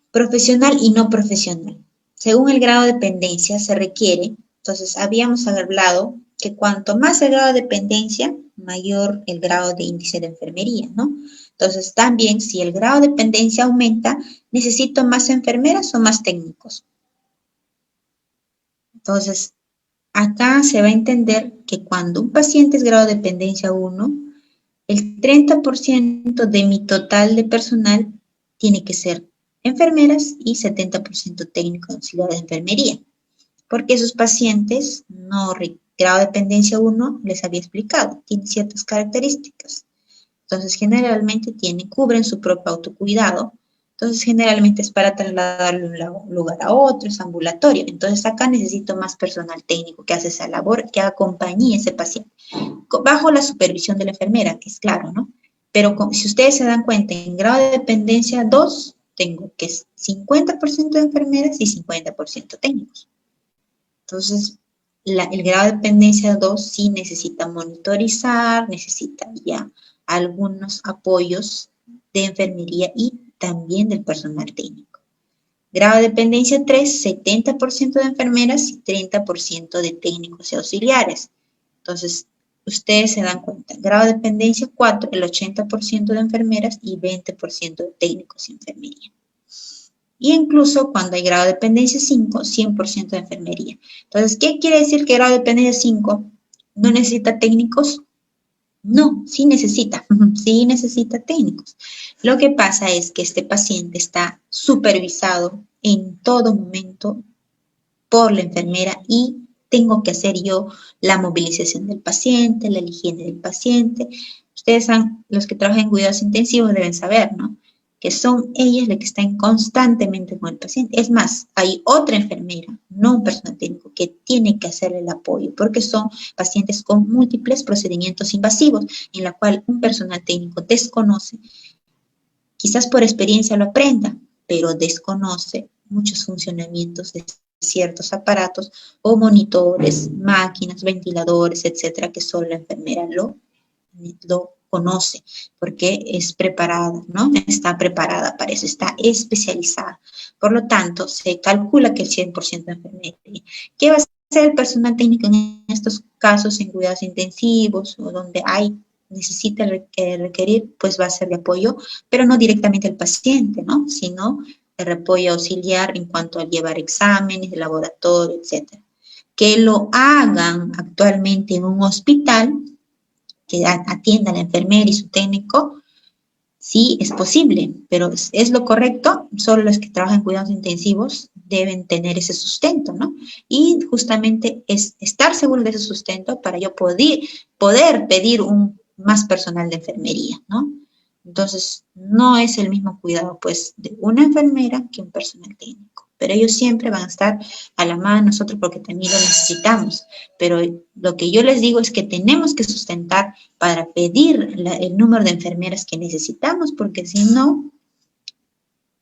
Profesional y no profesional. Según el grado de dependencia se requiere, entonces habíamos hablado que cuanto más el grado de dependencia, mayor el grado de índice de enfermería, ¿no? Entonces también si el grado de dependencia aumenta, necesito más enfermeras o más técnicos. Entonces, acá se va a entender que cuando un paciente es grado de dependencia 1, el 30% de mi total de personal tiene que ser enfermeras y 70% técnico auxiliar de enfermería. Porque esos pacientes, grado de dependencia 1, les había explicado, tienen ciertas características. Entonces, generalmente cubren su propio autocuidado. Entonces, generalmente es para trasladarlo de un lugar a otro, es ambulatorio. Entonces, acá necesito más personal técnico que hace esa labor, que acompañe a ese paciente. Bajo la supervisión de la enfermera, que es claro, ¿no? Pero si ustedes se dan cuenta, en grado de dependencia 2, tengo que es 50% de enfermeras y 50% técnicos. Entonces, el grado de dependencia 2 sí necesita monitorizar, necesita ya algunos apoyos de enfermería y también del personal técnico. Grado de dependencia 3, 70% de enfermeras y 30% de técnicos y auxiliares. Entonces, ustedes se dan cuenta. Grado de dependencia 4, el 80% de enfermeras y 20% de técnicos y enfermería. Y incluso cuando hay grado de dependencia 5, 100% de enfermería. Entonces, ¿qué quiere decir que grado de dependencia 5 no necesita técnicos? No, sí necesita técnicos. Lo que pasa es que este paciente está supervisado en todo momento por la enfermera y tengo que hacer yo la movilización del paciente, la higiene del paciente. Ustedes, los que trabajan en cuidados intensivos, deben saber, ¿no? Que son ellas las que están constantemente con el paciente. Es más, hay otra enfermera, no un personal técnico, que tiene que hacerle el apoyo, porque son pacientes con múltiples procedimientos invasivos, en la cual un personal técnico desconoce, quizás por experiencia lo aprenda, pero desconoce muchos funcionamientos de ciertos aparatos o monitores, máquinas, ventiladores, etcétera, que solo la enfermera lo conoce, porque es preparada, ¿no? Está preparada para eso, está especializada. Por lo tanto, se calcula que el 100% de enfermería. ¿Qué va a hacer el personal técnico en estos casos, en cuidados intensivos o donde necesita requerir, pues va a ser de apoyo, pero no directamente al paciente, ¿no? Sino de apoyo auxiliar en cuanto a llevar exámenes de laboratorio, etcétera. Que lo hagan actualmente en un hospital, que atienda a la enfermera y su técnico, sí es posible, pero ¿es lo correcto? Solo los que trabajan en cuidados intensivos deben tener ese sustento, ¿no? Y justamente es estar seguro de ese sustento para yo poder pedir más personal de enfermería, ¿no? Entonces, no es el mismo cuidado, pues, de una enfermera que un personal técnico. Pero ellos siempre van a estar a la mano de nosotros porque también lo necesitamos. Pero lo que yo les digo es que tenemos que sustentar para pedir el número de enfermeras que necesitamos, porque si no,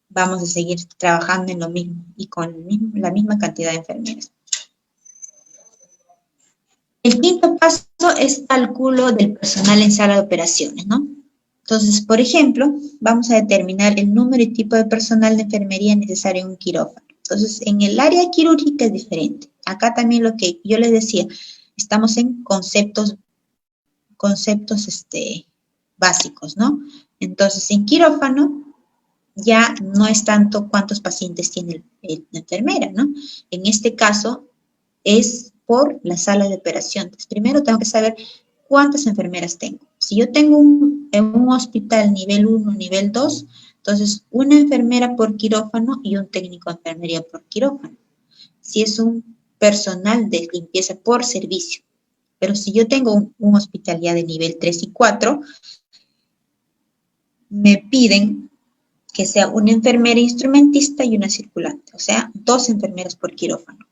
vamos a seguir trabajando en lo mismo y con la misma cantidad de enfermeras. El quinto paso es cálculo del personal en sala de operaciones, ¿no? Entonces, por ejemplo, vamos a determinar el número y tipo de personal de enfermería necesario en un quirófano. Entonces, en el área quirúrgica es diferente. Acá también lo que yo les decía, estamos en conceptos básicos, ¿no? Entonces, en quirófano ya no es tanto cuántos pacientes tiene la enfermera, ¿no? En este caso es por la sala de operación. Entonces, primero tengo que saber cuántas enfermeras tengo. Si yo tengo en un hospital nivel 1, nivel 2, entonces una enfermera por quirófano y un técnico de enfermería por quirófano. Si es un personal de limpieza por servicio. Pero si yo tengo un hospital ya de nivel 3 y 4, me piden que sea una enfermera instrumentista y una circulante, o sea, 2 enfermeras por quirófano.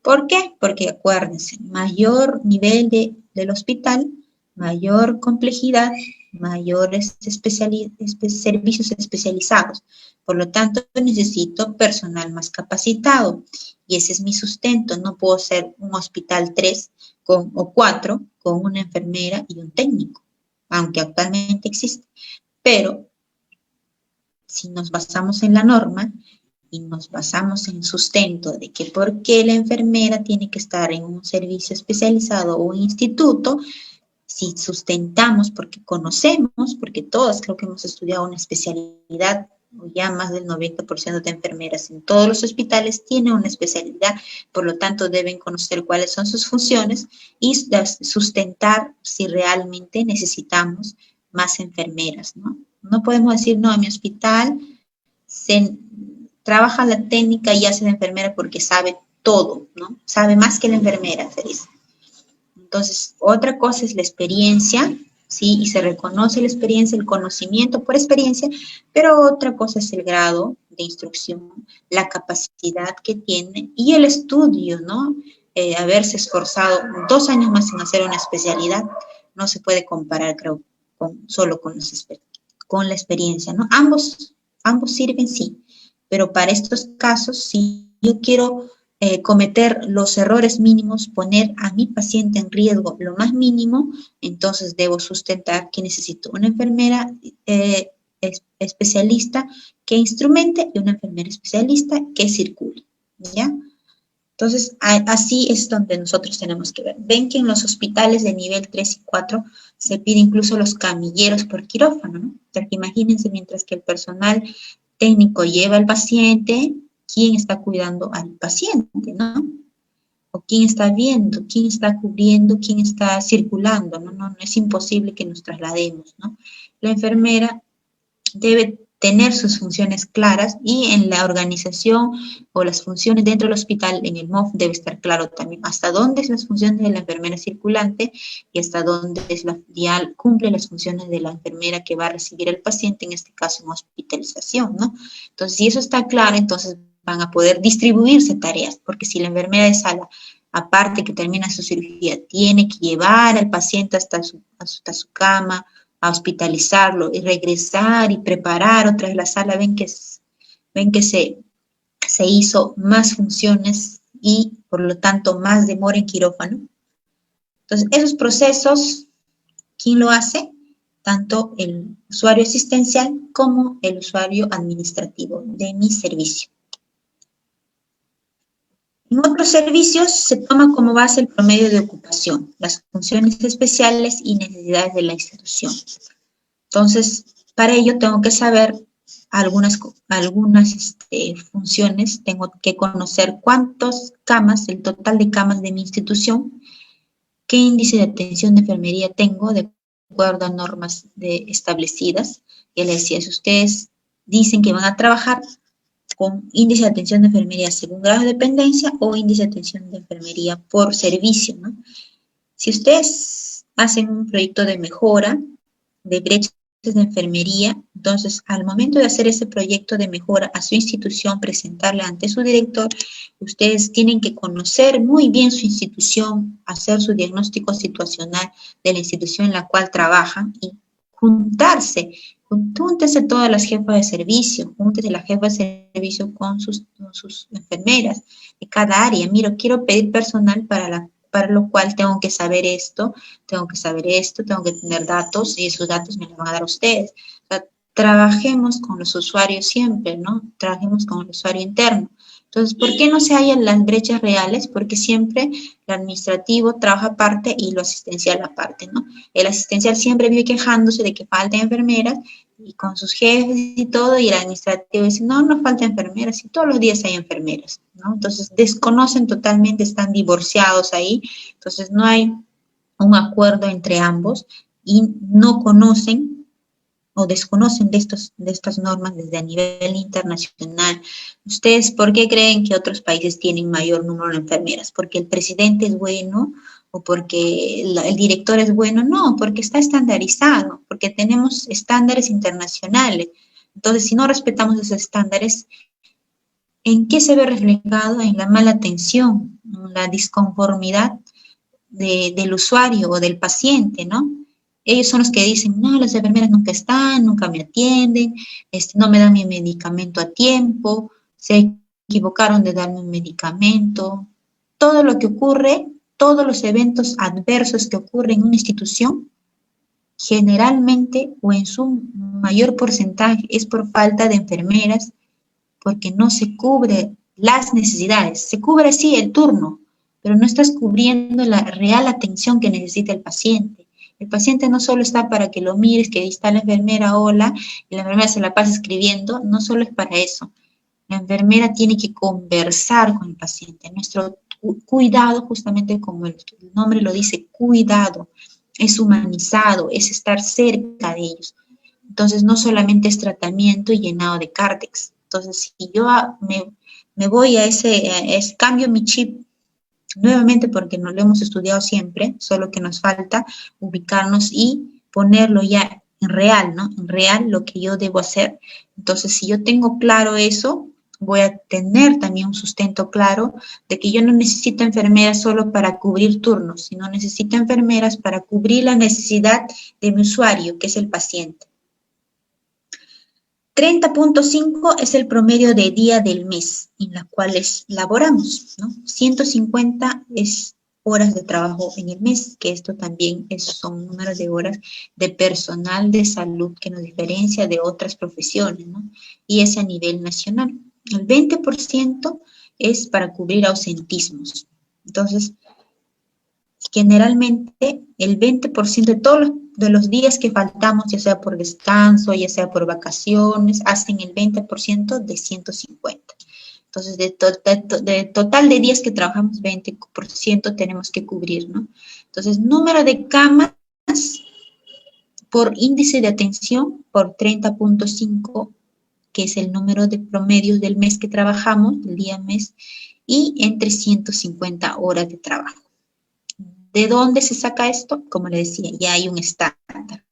¿Por qué? Porque acuérdense, mayor nivel del hospital, mayor complejidad, mayores servicios especializados. Por lo tanto, necesito personal más capacitado y ese es mi sustento. No puedo ser un hospital 3 o 4 con una enfermera y un técnico, aunque actualmente existe. Pero si nos basamos en la norma y nos basamos en sustento de que por qué la enfermera tiene que estar en un servicio especializado o un instituto, si sustentamos porque conocemos, porque todas creo que hemos estudiado una especialidad, o ya más del 90% de enfermeras en todos los hospitales tienen una especialidad, por lo tanto deben conocer cuáles son sus funciones y sustentar si realmente necesitamos más enfermeras, ¿no? No podemos decir, no, en mi hospital trabaja la técnica y hace la enfermera porque sabe todo, ¿no? Sabe más que la enfermera, se dice. Entonces, otra cosa es la experiencia, ¿sí? Y se reconoce la experiencia, el conocimiento por experiencia, pero otra cosa es el grado de instrucción, la capacidad que tiene y el estudio, ¿no? Haberse esforzado 2 años más en hacer una especialidad, no se puede comparar, creo, solo con la experiencia, ¿no? Ambos sirven, sí, pero para estos casos, si yo quiero cometer los errores mínimos, poner a mi paciente en riesgo lo más mínimo, entonces debo sustentar que necesito una enfermera especialista que instrumente y una enfermera especialista que circule, ¿ya? Entonces, así es donde nosotros tenemos que ver. Ven que en los hospitales de nivel 3 y 4 se pide incluso los camilleros por quirófano, ¿no? Porque imagínense, mientras que el personal técnico lleva al paciente, ¿quién está cuidando al paciente, no? O quién está viendo, quién está cubriendo, quién está circulando, ¿no? No es imposible que nos traslademos, ¿no? La enfermera debe tener sus funciones claras y en la organización o las funciones dentro del hospital, en el MOF, debe estar claro también hasta dónde es las funciones de la enfermera circulante y hasta dónde es ya cumple las funciones de la enfermera que va a recibir al paciente, en este caso en hospitalización, ¿no? Entonces, si eso está claro, entonces van a poder distribuirse tareas, porque si la enfermera de sala, aparte que termina su cirugía, tiene que llevar al paciente hasta su cama, a hospitalizarlo y regresar y preparar otra vez la sala, ven que se hizo más funciones y por lo tanto más demora en quirófano. Entonces, esos procesos, ¿quién lo hace? Tanto el usuario asistencial como el usuario administrativo de mi servicio. En otros servicios se toma como base el promedio de ocupación, las funciones especiales y necesidades de la institución. Entonces, para ello tengo que saber algunas funciones, tengo que conocer cuántas camas, el total de camas de mi institución, qué índice de atención de enfermería tengo de acuerdo a normas establecidas. Ya les decía, si ustedes dicen que van a trabajar con índice de atención de enfermería según grado de dependencia o índice de atención de enfermería por servicio, ¿no? Si ustedes hacen un proyecto de mejora de brechas de enfermería, entonces al momento de hacer ese proyecto de mejora a su institución, presentarle ante su director, ustedes tienen que conocer muy bien su institución, hacer su diagnóstico situacional de la institución en la cual trabajan y júntense todas las jefas de servicio, júntense la jefa de servicio con sus enfermeras de cada área. Mira, quiero pedir personal para lo cual tengo que saber esto, tengo que tener datos y esos datos me los van a dar ustedes. O sea, trabajemos con los usuarios siempre, ¿no? Trabajemos con el usuario interno. Entonces, ¿por qué no se hallan las brechas reales? Porque siempre el administrativo trabaja aparte y lo asistencial aparte, ¿no? El asistencial siempre vive quejándose de que faltan enfermeras y con sus jefes y todo, y el administrativo dice, no falta enfermeras, y todos los días hay enfermeras, ¿no? Entonces, desconocen totalmente, están divorciados ahí, entonces no hay un acuerdo entre ambos y no conocen o desconocen de estas normas desde a nivel internacional. ¿Ustedes por qué creen que otros países tienen mayor número de enfermeras? ¿Porque el presidente es bueno o porque el director es bueno? No, porque está estandarizado, porque tenemos estándares internacionales. Entonces, si no respetamos esos estándares, ¿en qué se ve reflejado? En la mala atención, en la disconformidad del usuario o del paciente, ¿no? Ellos son los que dicen, no, las enfermeras nunca están, nunca me atienden, no me dan mi medicamento a tiempo, se equivocaron de darme un medicamento. Todo lo que ocurre, todos los eventos adversos que ocurren en una institución, generalmente o en su mayor porcentaje es por falta de enfermeras, porque no se cubre las necesidades. Se cubre sí el turno, pero no estás cubriendo la real atención que necesita el paciente. El paciente no solo está para que lo mires, que ahí está la enfermera, hola, y la enfermera se la pasa escribiendo, no solo es para eso. La enfermera tiene que conversar con el paciente. Nuestro cuidado, justamente como el nombre lo dice, cuidado, es humanizado, es estar cerca de ellos. Entonces, no solamente es tratamiento y llenado de cártex. Entonces, si yo me voy a cambio mi chip nuevamente porque no lo hemos estudiado siempre, solo que nos falta ubicarnos y ponerlo ya en real, ¿no? En real lo que yo debo hacer. Entonces, si yo tengo claro eso, voy a tener también un sustento claro de que yo no necesito enfermeras solo para cubrir turnos, sino necesito enfermeras para cubrir la necesidad de mi usuario, que es el paciente. 30.5 es el promedio de día del mes en las cuales laboramos, ¿no? 150 es horas de trabajo en el mes, que esto también son números de horas de personal de salud que nos diferencia de otras profesiones, ¿no? Y es a nivel nacional. El 20% es para cubrir ausentismos. Entonces, generalmente el 20% de todos los días que faltamos, ya sea por descanso, ya sea por vacaciones, hacen el 20% de 150. Entonces, de total de días que trabajamos, 20% tenemos que cubrir, ¿no? Entonces, número de camas por índice de atención por 30.5, que es el número de promedios del mes que trabajamos, el día mes, y entre 150 horas de trabajo. ¿De dónde se saca esto? Como le decía, ya hay un estándar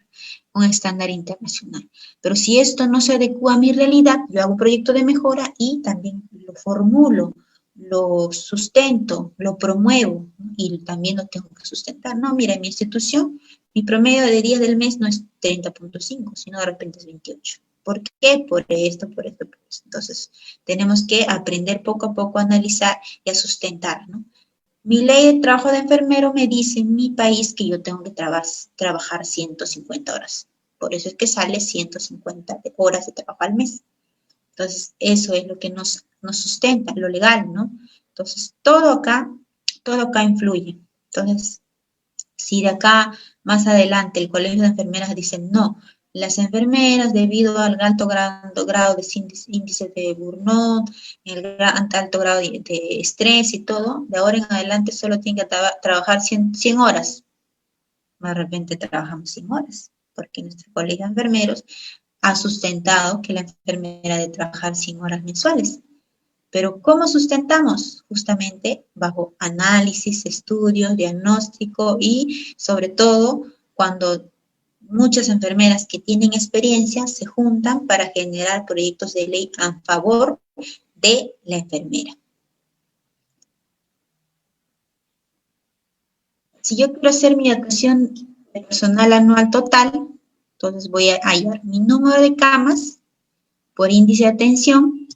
internacional. Pero si esto no se adecua a mi realidad, yo hago un proyecto de mejora y también lo formulo, lo sustento, lo promuevo, ¿no? Y también lo tengo que sustentar. No, mira, en mi institución, mi promedio de días del mes no es 30.5, sino de repente es 28. ¿Por qué? Por esto, por esto, por esto. Entonces, tenemos que aprender poco a poco a analizar y a sustentar, ¿no? Mi ley de trabajo de enfermero me dice en mi país que yo tengo que trabajar 150 horas. Por eso es que sale 150 horas de trabajo al mes. Entonces, eso es lo que nos sustenta, lo legal, ¿no? Entonces, todo acá influye. Entonces, si de acá más adelante el colegio de enfermeras dice no, las enfermeras debido al alto grado de índice de burnout, el alto grado de estrés y todo, de ahora en adelante solo tienen que trabajar 100 horas. De repente trabajamos 100 horas, porque nuestro colegio de enfermeros ha sustentado que la enfermera debe trabajar 100 horas mensuales. Pero ¿cómo sustentamos? Justamente bajo análisis, estudios, diagnóstico y sobre todo cuando muchas enfermeras que tienen experiencia se juntan para generar proyectos de ley a favor de la enfermera. Si yo quiero hacer mi dotación personal anual total, entonces voy a hallar mi número de camas por índice de atención,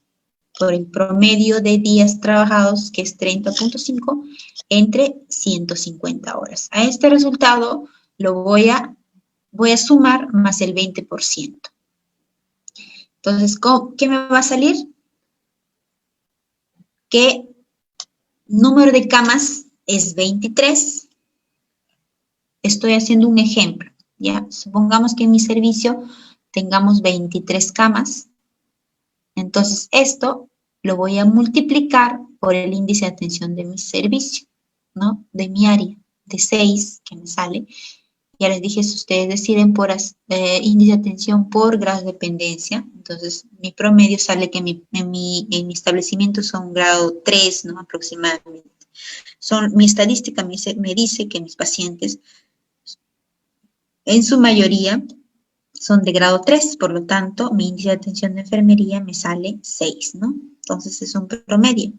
por el promedio de días trabajados, que es 30.5, entre 150 horas. A este resultado lo voy a sumar más el 20%. Entonces, ¿qué me va a salir? Que número de camas es 23. Estoy haciendo un ejemplo, ¿ya? Supongamos que en mi servicio tengamos 23 camas. Entonces, esto lo voy a multiplicar por el índice de atención de mi servicio, ¿no? De mi área, de 6, que me sale. Ya les dije, si ustedes deciden por índice de atención por grado de dependencia, entonces mi promedio sale que en mi establecimiento son grado 3, ¿no? Aproximadamente. Mi estadística me dice que mis pacientes, en su mayoría, son de grado 3, por lo tanto, mi índice de atención de enfermería me sale 6, ¿no? Entonces, es un promedio.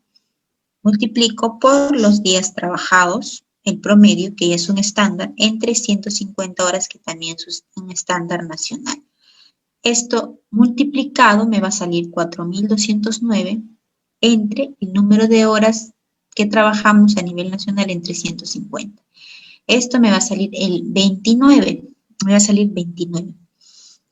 Multiplico por los días trabajados, el promedio, que ya es un estándar, entre 150 horas, que también es un estándar nacional. Esto multiplicado me va a salir 4.209 entre el número de horas que trabajamos a nivel nacional entre 150. Esto me va a salir el 29, me va a salir 29.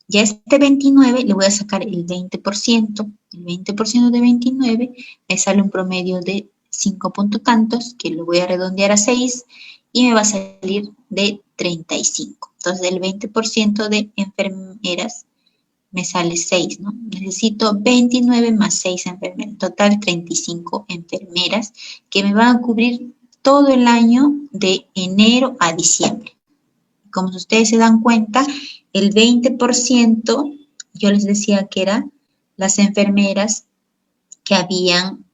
Ya este 29 le voy a sacar el 20%, el 20% de 29 me sale un promedio de 5 punto tantos, que lo voy a redondear a 6, y me va a salir de 35. Entonces, el 20% de enfermeras me sale 6, ¿no? Necesito 29 más 6 enfermeras, total 35 enfermeras que me van a cubrir todo el año de enero a diciembre. Como ustedes se dan cuenta, el 20%, yo les decía que eran las enfermeras que habían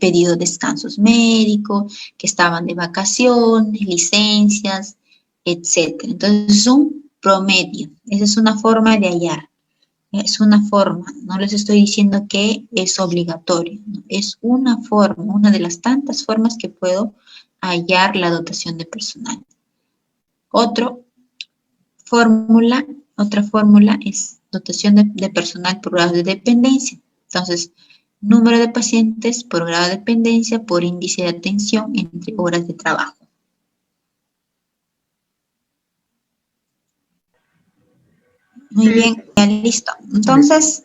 pedido descansos médicos, que estaban de vacaciones, licencias, etc. Entonces, es un promedio. Esa es una forma de hallar. Es una forma. No les estoy diciendo que es obligatorio. ¿No? Es una forma, una de las tantas formas que puedo hallar la dotación de personal. Otra fórmula es dotación de personal por grado de dependencia. Entonces, número de pacientes por grado de dependencia por índice de atención entre horas de trabajo. Muy bien, ya listo. Entonces,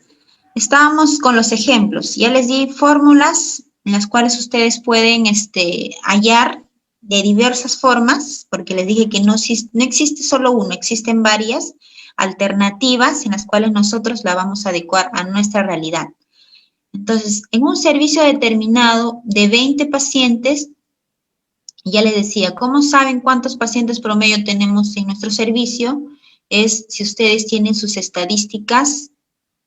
estábamos con los ejemplos. Ya les di fórmulas en las cuales ustedes pueden hallar de diversas formas, porque les dije que no existe solo uno, existen varias alternativas en las cuales nosotros la vamos a adecuar a nuestra realidad. Entonces, en un servicio determinado de 20 pacientes, ya les decía, ¿cómo saben cuántos pacientes promedio tenemos en nuestro servicio? Es si ustedes tienen sus estadísticas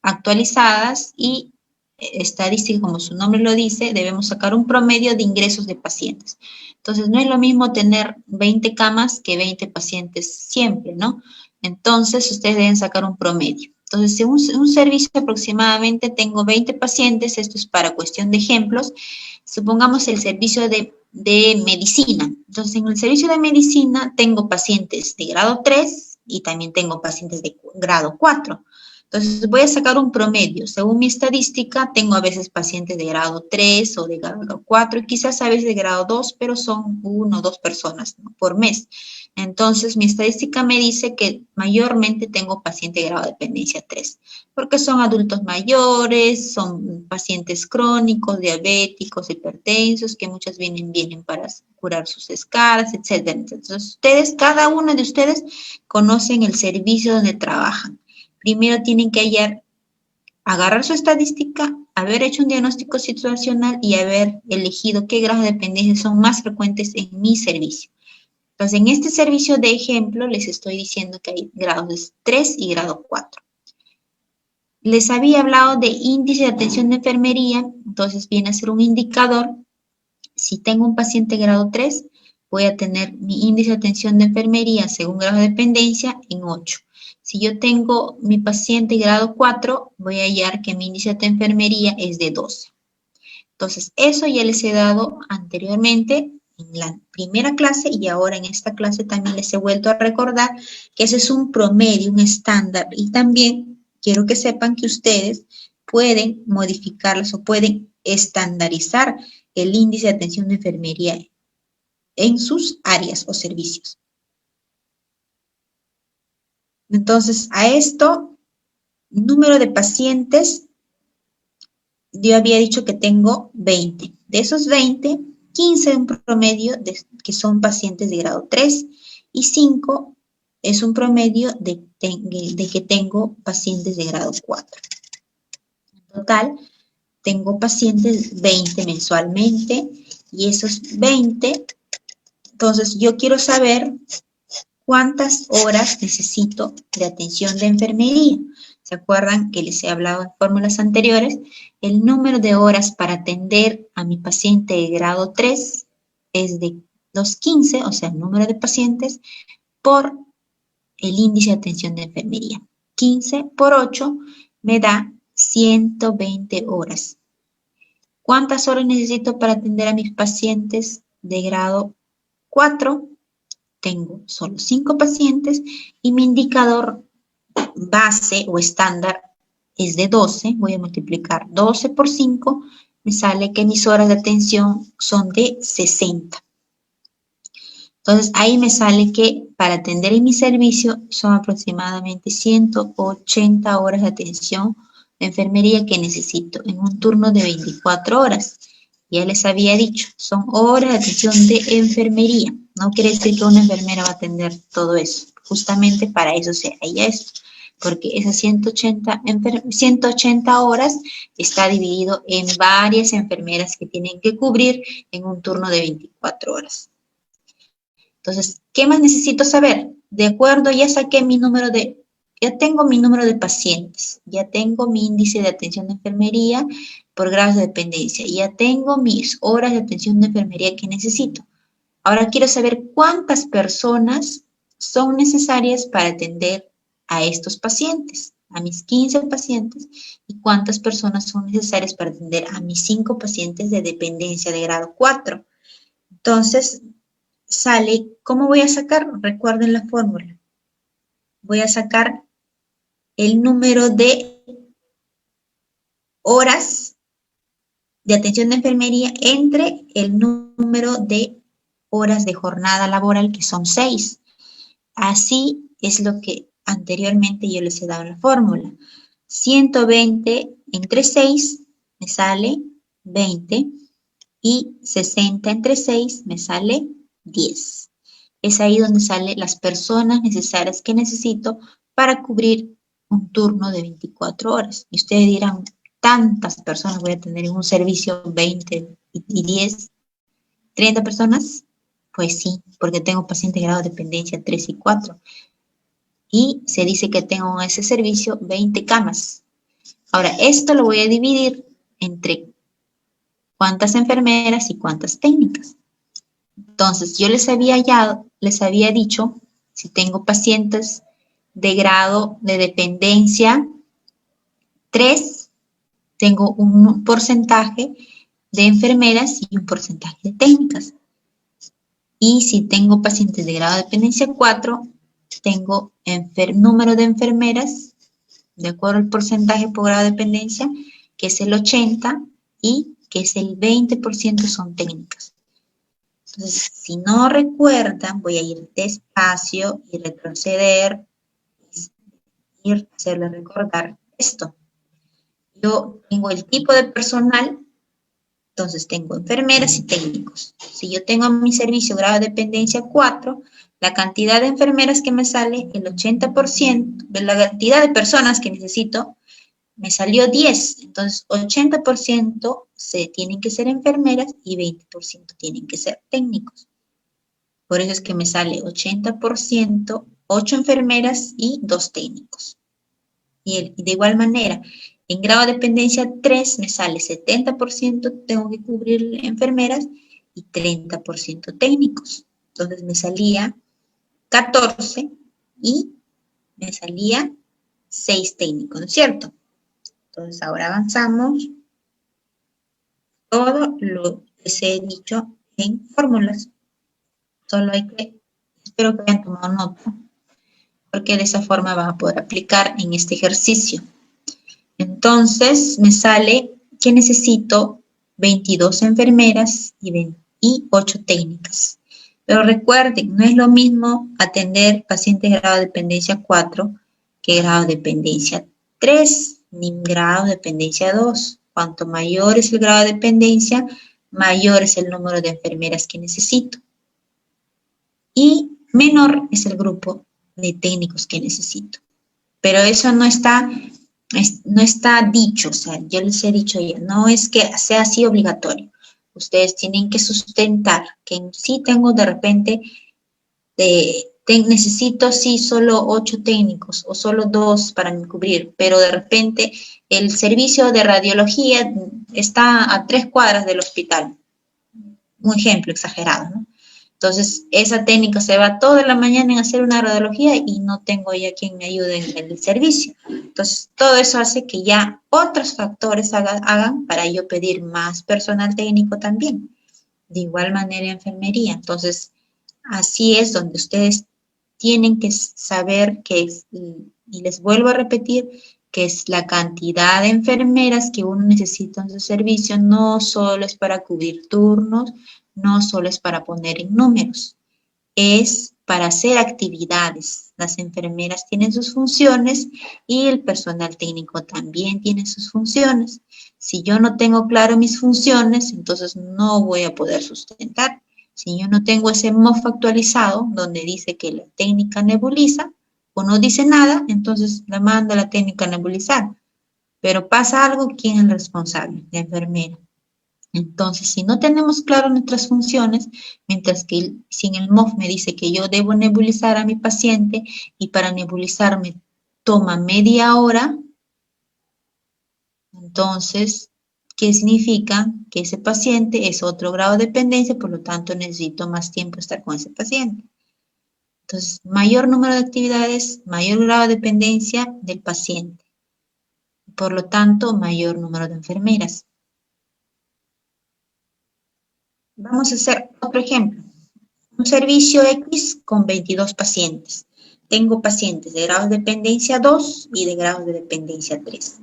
actualizadas y estadística, como su nombre lo dice, debemos sacar un promedio de ingresos de pacientes. Entonces, no es lo mismo tener 20 camas que 20 pacientes siempre, ¿no? Entonces, ustedes deben sacar un promedio. Entonces, en un servicio aproximadamente tengo 20 pacientes, esto es para cuestión de ejemplos. Supongamos el servicio de medicina. Entonces, en el servicio de medicina tengo pacientes de grado 3 y también tengo pacientes de grado 4. Entonces, voy a sacar un promedio. Según mi estadística, tengo a veces pacientes de grado 3 o de grado 4 y quizás a veces de grado 2, pero son 1 o 2 personas, ¿no?, por mes. Entonces, mi estadística me dice que mayormente tengo pacientes de grado de dependencia 3, porque son adultos mayores, son pacientes crónicos, diabéticos, hipertensos, que muchas vienen para curar sus escalas, etc. Entonces, cada uno de ustedes conocen el servicio donde trabajan. Primero tienen que agarrar su estadística, haber hecho un diagnóstico situacional y haber elegido qué grados de dependencia son más frecuentes en mi servicio. Entonces, en este servicio de ejemplo, les estoy diciendo que hay grados 3 y grado 4. Les había hablado de índice de atención de enfermería, entonces viene a ser un indicador. Si tengo un paciente grado 3, voy a tener mi índice de atención de enfermería según grado de dependencia en 8. Si yo tengo mi paciente grado 4, voy a hallar que mi índice de enfermería es de 12. Entonces, eso ya les he dado anteriormente en la primera clase y ahora en esta clase también les he vuelto a recordar que ese es un promedio, un estándar, y también quiero que sepan que ustedes pueden modificarlas o pueden estandarizar el índice de atención de enfermería en sus áreas o servicios. Entonces, a esto, número de pacientes, yo había dicho que tengo 20. De esos 20, 15 en promedio que son pacientes de grado 3 y 5 es un promedio de que tengo pacientes de grado 4. En total, tengo pacientes 20 mensualmente y esos 20, entonces yo quiero saber cuántas horas necesito de atención de enfermería. ¿Se acuerdan que les he hablado en fórmulas anteriores? El número de horas para atender a mi paciente de grado 3 es de los 15, o sea, el número de pacientes, por el índice de atención de enfermería. 15 por 8 me da 120 horas. ¿Cuántas horas necesito para atender a mis pacientes de grado 4? Tengo solo 5 pacientes y mi indicador base o estándar es de 12. Voy a multiplicar 12 por 5, me sale que mis horas de atención son de 60. Entonces, ahí me sale que para atender en mi servicio son aproximadamente 180 horas de atención de enfermería que necesito en un turno de 24 horas. Ya les había dicho, son horas de atención de enfermería. No quiere decir que una enfermera va a atender todo eso. Justamente para eso se halla esto. Porque esas 180 horas está dividido en varias enfermeras que tienen que cubrir en un turno de 24 horas. Entonces, ¿qué más necesito saber? De acuerdo, ya tengo mi número de pacientes, ya tengo mi índice de atención de enfermería por grados de dependencia, ya tengo mis horas de atención de enfermería que necesito. Ahora quiero saber cuántas personas son necesarias para atender a estos pacientes, a mis 15 pacientes, y cuántas personas son necesarias para atender a mis 5 pacientes de dependencia de grado 4. Entonces, sale, ¿cómo voy a sacar? Recuerden la fórmula. Voy a sacar el número de horas de atención de enfermería entre el número de horas de jornada laboral, que son 6. Así es lo que anteriormente yo les he dado la fórmula. 120 entre 6 me sale 20 y 60 entre 6 me sale 10. Es ahí donde salen las personas necesarias que necesito para cubrir un turno de 24 horas. Y ustedes dirán, tantas personas voy a tener en un servicio, 20 y 10, 30 personas. Pues sí, porque tengo pacientes de grado de dependencia 3 y 4. Y se dice que tengo en ese servicio 20 camas. Ahora, esto lo voy a dividir entre cuántas enfermeras y cuántas técnicas. Entonces, yo les había dicho, si tengo pacientes de grado de dependencia 3, tengo un porcentaje de enfermeras y un porcentaje de técnicas. Y si tengo pacientes de grado de dependencia 4, tengo número de enfermeras, de acuerdo al porcentaje por grado de dependencia, que es el 80 y que es el 20% son técnicas. Entonces, si no recuerdan, voy a ir despacio y retroceder y hacerles recordar esto. Yo tengo el tipo de personal, entonces tengo enfermeras y técnicos. Si yo tengo mi servicio grado de dependencia 4, la cantidad de enfermeras que me sale, el 80% de la cantidad de personas que necesito, me salió 10. Entonces, 80% tienen que ser enfermeras y 20% tienen que ser técnicos. Por eso es que me sale 80%, 8 enfermeras y 2 técnicos. Y de igual manera, en grado de dependencia 3 me sale 70% tengo que cubrir enfermeras y 30% técnicos. Entonces me salía 14 y me salía 6 técnicos, ¿no es cierto? Entonces ahora avanzamos todo lo que les he dicho en fórmulas. Solo espero que hayan tomado nota, porque de esa forma van a poder aplicar en este ejercicio. Entonces, me sale que necesito 22 enfermeras y 8 técnicas. Pero recuerden, no es lo mismo atender pacientes de grado de dependencia 4 que grado de dependencia 3, ni grado de dependencia 2. Cuanto mayor es el grado de dependencia, mayor es el número de enfermeras que necesito. Y menor es el grupo de técnicos que necesito. Pero eso no está dicho, o sea, yo les he dicho ya, no es que sea así obligatorio. Ustedes tienen que sustentar que sí tengo de repente, necesito sí solo 8 técnicos o solo 2 para cubrir, pero de repente el servicio de radiología está a 3 cuadras del hospital. Un ejemplo exagerado, ¿no? Entonces, esa técnica se va toda la mañana en hacer una radiología y no tengo ya quien me ayude en el servicio. Entonces, todo eso hace que ya otros factores hagan para yo pedir más personal técnico también. De igual manera, enfermería. Entonces, así es donde ustedes tienen que saber que es, y les vuelvo a repetir, que es la cantidad de enfermeras que uno necesita en su servicio, no solo es para cubrir turnos, no solo es para poner en números, es para hacer actividades. Las enfermeras tienen sus funciones y el personal técnico también tiene sus funciones. Si yo no tengo claro mis funciones, entonces no voy a poder sustentar. Si yo no tengo ese MOF actualizado, donde dice que la técnica nebuliza, o no dice nada, entonces la manda la técnica a nebulizar. Pero pasa algo, ¿quién es el responsable? La enfermera. Entonces, si no tenemos claro nuestras funciones, mientras que si en el MOF me dice que yo debo nebulizar a mi paciente y para nebulizarme toma media hora, entonces, ¿qué significa? Que ese paciente es otro grado de dependencia, por lo tanto necesito más tiempo estar con ese paciente. Entonces, mayor número de actividades, mayor grado de dependencia del paciente. Por lo tanto, mayor número de enfermeras. Vamos a hacer otro ejemplo. Un servicio X con 22 pacientes. tengo pacientes de grados de dependencia 2 y de grados de dependencia 3.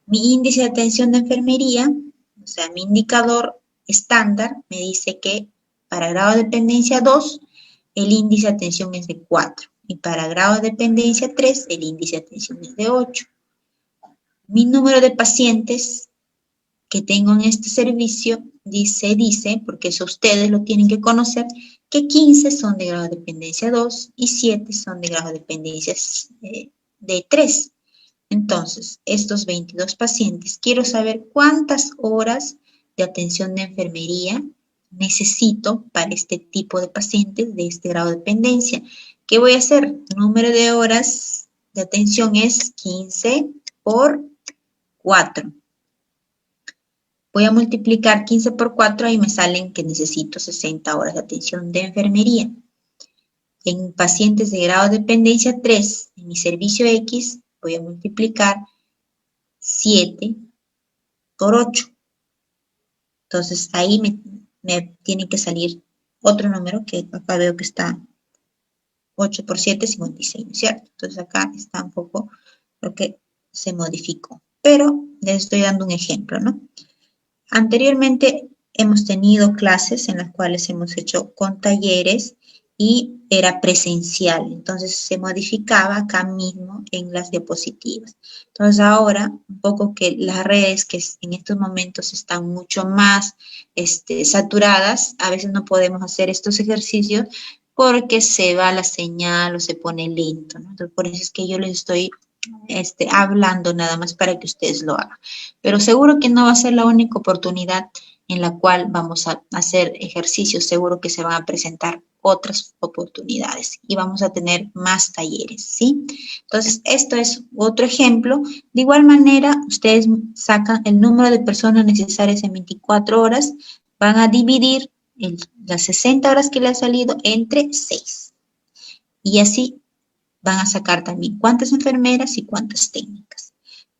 Mi índice de atención de enfermería, o sea, mi indicador estándar, me dice que para grado de dependencia 2, el índice de atención es de 4. Y para grado de dependencia 3, el índice de atención es de 8. Mi número de pacientes que tengo en este servicio dice, porque eso ustedes lo tienen que conocer, que 15 son de grado de dependencia 2 y 7 son de grado de dependencia de 3. Entonces, estos 22 pacientes, quiero saber cuántas horas de atención de enfermería necesito para este tipo de pacientes de este grado de dependencia. ¿Qué voy a hacer? El número de horas de atención es 15 por 4. Voy a multiplicar 15 por 4 y me salen que necesito 60 horas de atención de enfermería. En pacientes de grado de dependencia 3, en mi servicio X, voy a multiplicar 7 por 8. Entonces, ahí me tiene que salir otro número que acá veo que está 8 por 7, 56, ¿no es cierto? Entonces, acá está un poco lo que se modificó. Pero les estoy dando un ejemplo, ¿no? Anteriormente hemos tenido clases en las cuales hemos hecho con talleres y era presencial, entonces se modificaba acá mismo en las diapositivas. Entonces ahora, un poco que las redes que en estos momentos están mucho más saturadas, a veces no podemos hacer estos ejercicios porque se va la señal o se pone lento, ¿no? Entonces por eso es que yo les estoy hablando nada más para que ustedes lo hagan. Pero seguro que no va a ser la única oportunidad en la cual vamos a hacer ejercicios, seguro que se van a presentar otras oportunidades y vamos a tener más talleres, ¿sí? Entonces, esto es otro ejemplo. De igual manera, ustedes sacan el número de personas necesarias en 24 horas, van a dividir las 60 horas que le ha salido entre 6. Y así van a sacar también cuántas enfermeras y cuántas técnicas.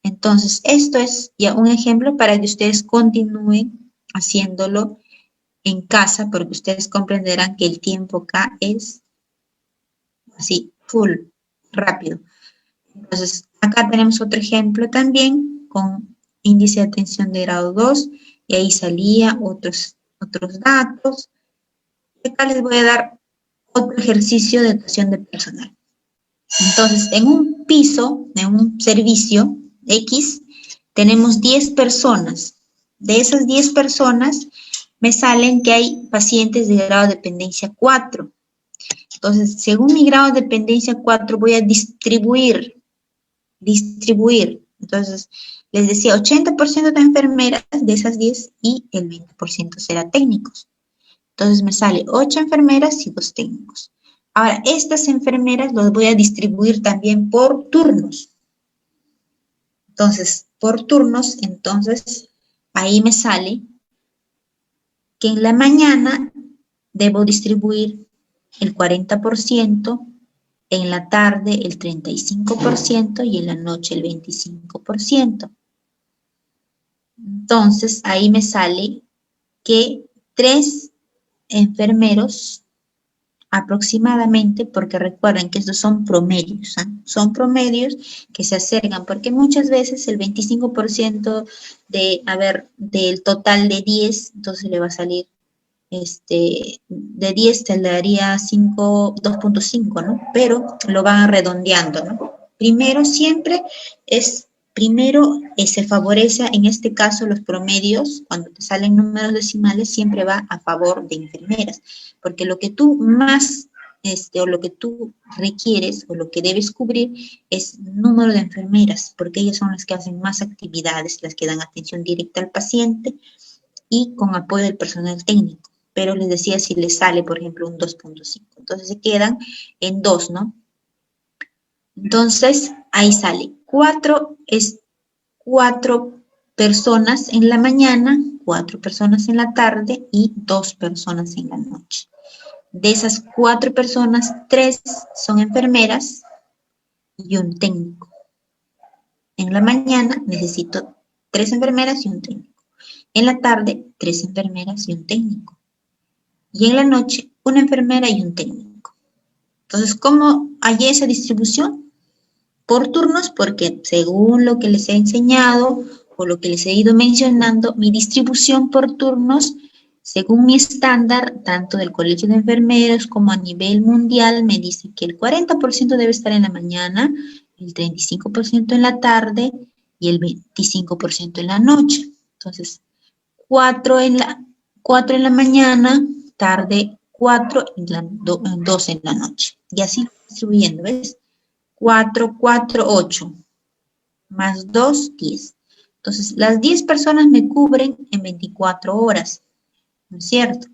Entonces, esto es ya un ejemplo para que ustedes continúen haciéndolo en casa, porque ustedes comprenderán que el tiempo acá es así, full, rápido. Entonces, acá tenemos otro ejemplo también con índice de atención de grado 2, y ahí salía otros datos. Y acá les voy a dar otro ejercicio de dotación de personal. Entonces, en un piso, en un servicio X, tenemos 10 personas. De esas 10 personas, me salen que hay pacientes de grado de dependencia 4. Entonces, según mi grado de dependencia 4, voy a distribuir. Entonces, les decía, 80% de enfermeras de esas 10 y el 20% será técnicos. Entonces, me sale 8 enfermeras y 2 técnicos. Ahora, estas enfermeras las voy a distribuir también por turnos. Entonces, por turnos, ahí me sale que en la mañana debo distribuir el 40%, en la tarde el 35% y en la noche el 25%. Entonces, ahí me sale que 3 enfermeros aproximadamente, porque recuerden que estos son promedios, ¿eh? Son promedios que se acercan, porque muchas veces el 25% del total de 10, entonces le va a salir, de 10 te le daría 2.5, ¿no? Pero lo van redondeando, ¿no? Primero se favorece, en este caso, los promedios, cuando te salen números decimales, siempre va a favor de enfermeras, porque lo que tú más, o lo que tú requieres, o lo que debes cubrir, es número de enfermeras, porque ellas son las que hacen más actividades, las que dan atención directa al paciente y con apoyo del personal técnico. Pero les decía, si les sale, por ejemplo, un 2.5, entonces se quedan en 2, ¿no? Entonces, ahí sale 4 personas en la mañana, 4 personas en la tarde y 2 personas en la noche. De esas 4 personas, 3 son enfermeras y un técnico. En la mañana necesito 3 enfermeras y un técnico. En la tarde, 3 enfermeras y un técnico. Y en la noche, una enfermera y un técnico. Entonces, ¿cómo hay esa distribución? Por turnos, porque según lo que les he enseñado o lo que les he ido mencionando, mi distribución por turnos, según mi estándar, tanto del Colegio de Enfermeros como a nivel mundial, me dice que el 40% debe estar en la mañana, el 35% en la tarde y el 25% en la noche. Entonces, 4 en la mañana, tarde 4 y 2 en la noche. Y así distribuyendo, ¿ves? 4, 4, 8, más 2, 10. Entonces, las 10 personas me cubren en 24 horas, ¿no es cierto?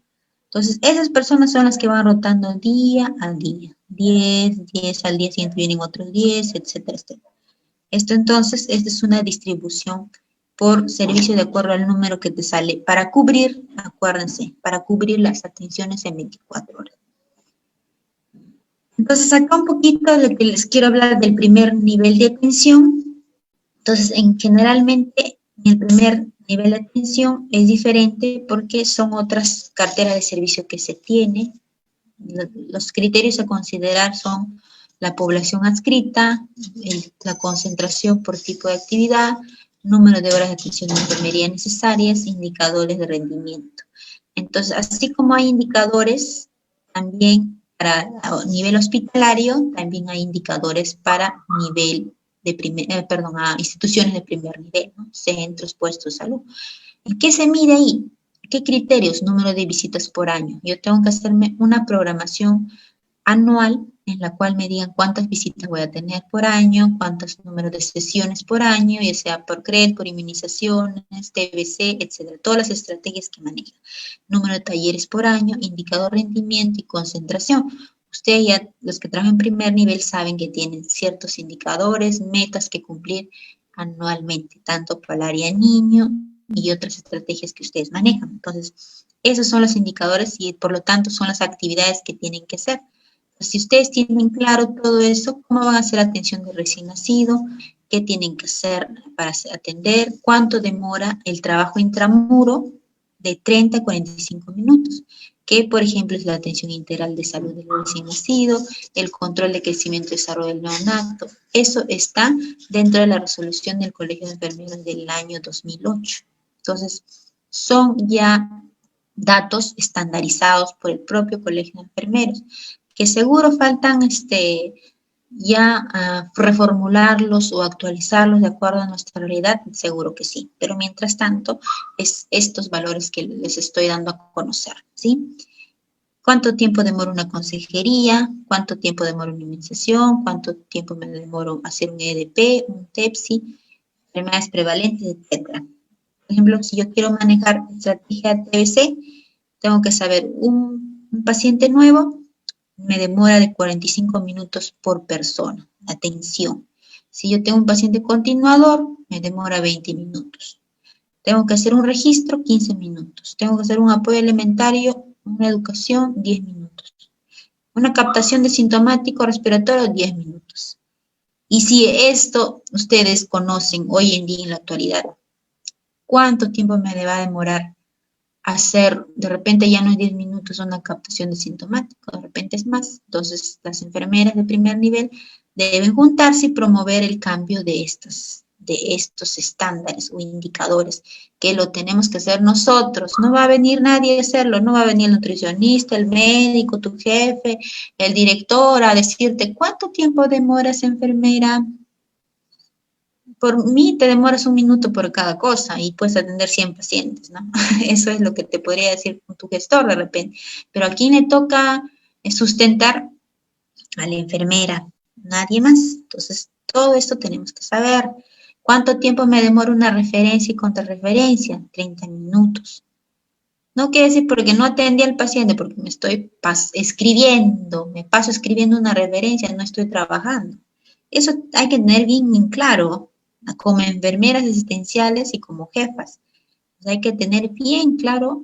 Entonces, esas personas son las que van rotando día a día. 10, 10, al día siguiente vienen otros 10, etcétera, etcétera. Esto entonces, esta es una distribución por servicio de acuerdo al número que te sale para cubrir, acuérdense, para cubrir las atenciones en 24 horas. Entonces, acá un poquito de lo que les quiero hablar del primer nivel de atención. Entonces, generalmente, en el primer nivel de atención es diferente porque son otras carteras de servicio que se tiene. Los criterios a considerar son la población adscrita, la concentración por tipo de actividad, número de horas de atención de enfermería necesarias, indicadores de rendimiento. Entonces, así como hay indicadores, también para nivel hospitalario, también hay indicadores para nivel a instituciones de primer nivel, ¿no? Centros, puestos de salud. ¿Y qué se mide ahí? ¿Qué criterios? Número de visitas por año. Yo tengo que hacerme una programación anual en la cual me digan cuántas visitas voy a tener por año, cuántos números de sesiones por año, ya sea por CRED, por inmunizaciones, TBC, etcétera. Todas las estrategias que manejan. Número de talleres por año, indicador de rendimiento y concentración. Ustedes ya, los que trabajan en primer nivel, saben que tienen ciertos indicadores, metas que cumplir anualmente, tanto para el área niño y otras estrategias que ustedes manejan. Entonces, esos son los indicadores y por lo tanto son las actividades que tienen que hacer. Si ustedes tienen claro todo eso, ¿cómo van a hacer atención de recién nacido? ¿Qué tienen que hacer para atender? ¿Cuánto demora el trabajo intramuro? De 30 a 45 minutos. Que, por ejemplo, es la atención integral de salud del recién nacido, el control de crecimiento y desarrollo del neonato. Eso está dentro de la resolución del Colegio de Enfermeros del año 2008. Entonces, son ya datos estandarizados por el propio Colegio de Enfermeros, que seguro faltan reformularlos o actualizarlos de acuerdo a nuestra realidad, seguro que sí, pero mientras tanto es estos valores que les estoy dando a conocer, ¿sí? ¿Cuánto tiempo demora una consejería? ¿Cuánto tiempo demora una inmunización? ¿Cuánto tiempo me demoro hacer un EDP, un TEPSI, enfermedades prevalentes, etcétera? Por ejemplo, si yo quiero manejar estrategia TBC, tengo que saber un paciente nuevo, me demora de 45 minutos por persona, atención. Si yo tengo un paciente continuador, me demora 20 minutos. Tengo que hacer un registro, 15 minutos. Tengo que hacer un apoyo elementario, una educación, 10 minutos. Una captación de sintomático respiratorio, 10 minutos. Y si esto ustedes conocen hoy en día en la actualidad, ¿cuánto tiempo me va a demorar hacer? De repente ya no es 10 minutos una captación de sintomático, de repente es más. Entonces, las enfermeras de primer nivel deben juntarse y promover el cambio de estos estándares o indicadores, que lo tenemos que hacer nosotros. No va a venir nadie a hacerlo, no va a venir el nutricionista, el médico, tu jefe, el director a decirte, ¿cuánto tiempo demoras, enfermera? Por mí te demoras 1 minuto por cada cosa y puedes atender 100 pacientes, ¿no? Eso es lo que te podría decir tu gestor de repente. Pero a quién le toca sustentar, a la enfermera, nadie más. Entonces, todo esto tenemos que saber. ¿Cuánto tiempo me demora una referencia y contrarreferencia? 30 minutos. No quiere decir porque no atendí al paciente, porque me estoy me paso escribiendo una referencia, no estoy trabajando. Eso hay que tener bien en claro, como enfermeras asistenciales y como jefas. Hay que tener bien claro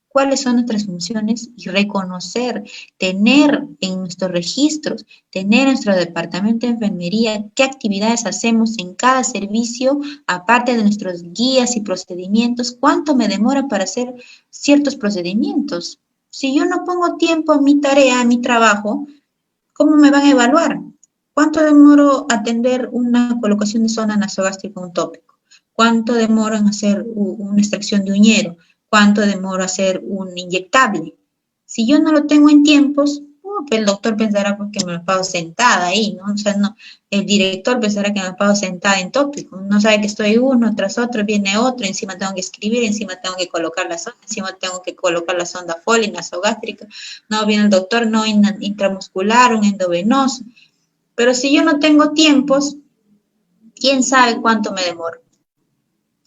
cuáles son nuestras funciones y reconocer, tener en nuestros registros, tener en nuestro departamento de enfermería qué actividades hacemos en cada servicio, aparte de nuestros guías y procedimientos, cuánto me demora para hacer ciertos procedimientos. Si yo no pongo tiempo a mi tarea, a mi trabajo, ¿Cómo me van a evaluar? ¿Cuánto demoro atender una colocación de sonda nasogástrica un tópico? ¿Cuánto demoro en hacer una extracción de uñero? ¿Cuánto demoro en hacer un inyectable? Si yo no lo tengo en tiempos, pues el doctor pensará porque me lo pago sentada ahí, ¿no? O sea, no, el director pensará que me lo pago sentada en tópico, no sabe que estoy uno tras otro, viene otro, encima tengo que escribir, encima tengo que colocar la sonda, encima tengo que colocar la sonda Foley, nasogástrica, no viene el doctor, no intramuscular, un endovenoso, pero si yo no tengo tiempos, ¿quién sabe cuánto me demoro?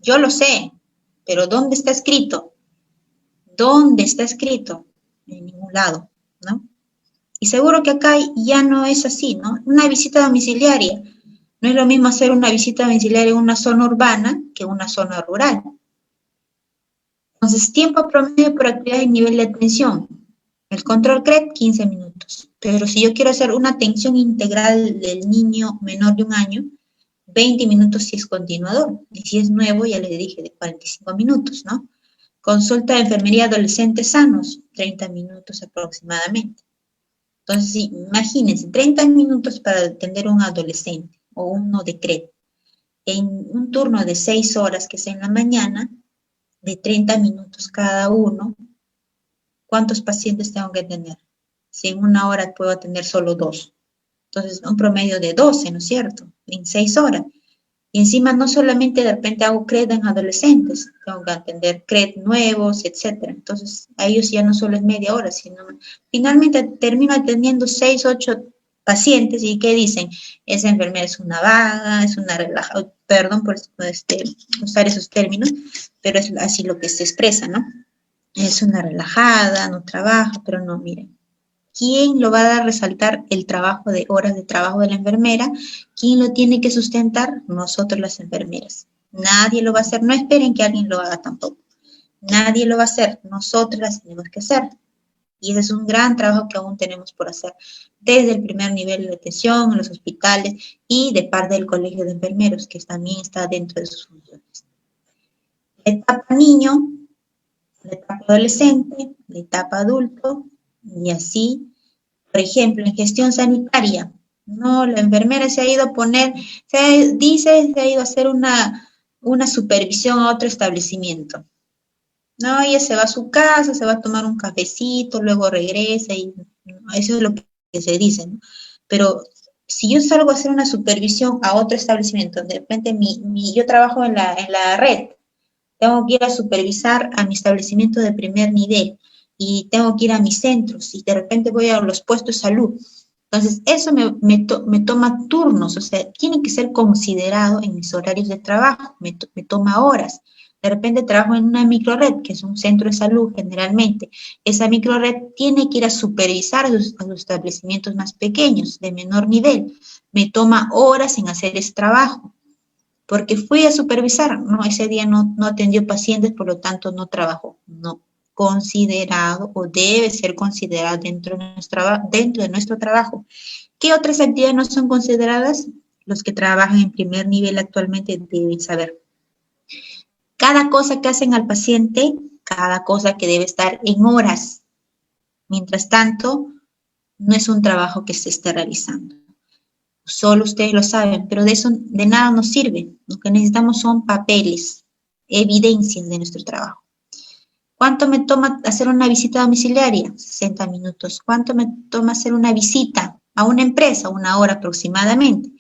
Yo lo sé, pero ¿dónde está escrito? ¿Dónde está escrito? En ningún lado, ¿no? Y seguro que acá ya no es así, ¿no? Una visita domiciliaria. No es lo mismo hacer una visita domiciliaria en una zona urbana que en una zona rural. Entonces, tiempo promedio por actividad y nivel de atención. El control CREP, 15 minutos. Pero si yo quiero hacer una atención integral del niño menor de 1 año, 20 minutos si es continuador. Y si es nuevo, ya le dije, de 45 minutos, ¿no? Consulta de enfermería adolescentes sanos, 30 minutos aproximadamente. Entonces, sí, imagínense, 30 minutos para atender a un adolescente o uno de CREP. En un turno de 6 horas, que es en la mañana, de 30 minutos cada uno, ¿cuántos pacientes tengo que tener? Si en 1 hora puedo atender solo 2. Entonces, un promedio de 12, ¿no es cierto? En 6 horas. Y encima no solamente de repente hago CRED en adolescentes, tengo que atender CRED nuevos, etcétera. Entonces, a ellos ya no solo es media hora, sino finalmente termino atendiendo 6, 8 pacientes y ¿qué dicen? Esa enfermera es una vaga, es una relajada, perdón por usar esos términos, pero es así lo que se expresa, ¿no? Es una relajada, no trabaja, pero no, miren. ¿Quién lo va a resaltar el trabajo de horas de trabajo de la enfermera? ¿Quién lo tiene que sustentar? Nosotros las enfermeras. Nadie lo va a hacer. No esperen que alguien lo haga tampoco. Nadie lo va a hacer. Nosotros las tenemos que hacer. Y ese es un gran trabajo que aún tenemos por hacer. Desde el primer nivel de atención, en los hospitales y de parte del colegio de enfermeros, que también está dentro de sus funciones. La etapa niño, la etapa adolescente, la etapa adulto, y así. Por ejemplo, en gestión sanitaria, no, la enfermera se ha ido a poner, se ha ido a hacer una supervisión a otro establecimiento. No, ella se va a su casa, se va a tomar un cafecito, luego regresa y eso es lo que se dice, ¿no? Pero si yo salgo a hacer una supervisión a otro establecimiento, de repente yo trabajo en la red, tengo que ir a supervisar a mi establecimiento de primer nivel y tengo que ir a mis centros y de repente voy a los puestos de salud. Entonces, eso me toma turnos, o sea, tiene que ser considerado en mis horarios de trabajo, me toma horas. De repente trabajo en una microred, que es un centro de salud generalmente. Esa microred tiene que ir a supervisar a los establecimientos más pequeños, de menor nivel. Me toma horas en hacer ese trabajo porque fui a supervisar, no, ese día no atendió pacientes, por lo tanto no trabajó, no, considerado o debe ser considerado dentro de nuestro trabajo. ¿Qué otras actividades no son consideradas? Los que trabajan en primer nivel actualmente deben saber. Cada cosa que hacen al paciente, cada cosa que debe estar en horas. Mientras tanto, no es un trabajo que se esté realizando. Solo ustedes lo saben, pero de eso de nada nos sirve. Lo que necesitamos son papeles, evidencias de nuestro trabajo. ¿Cuánto me toma hacer una visita domiciliaria? 60 minutos. ¿Cuánto me toma hacer una visita a una empresa? 1 hora aproximadamente.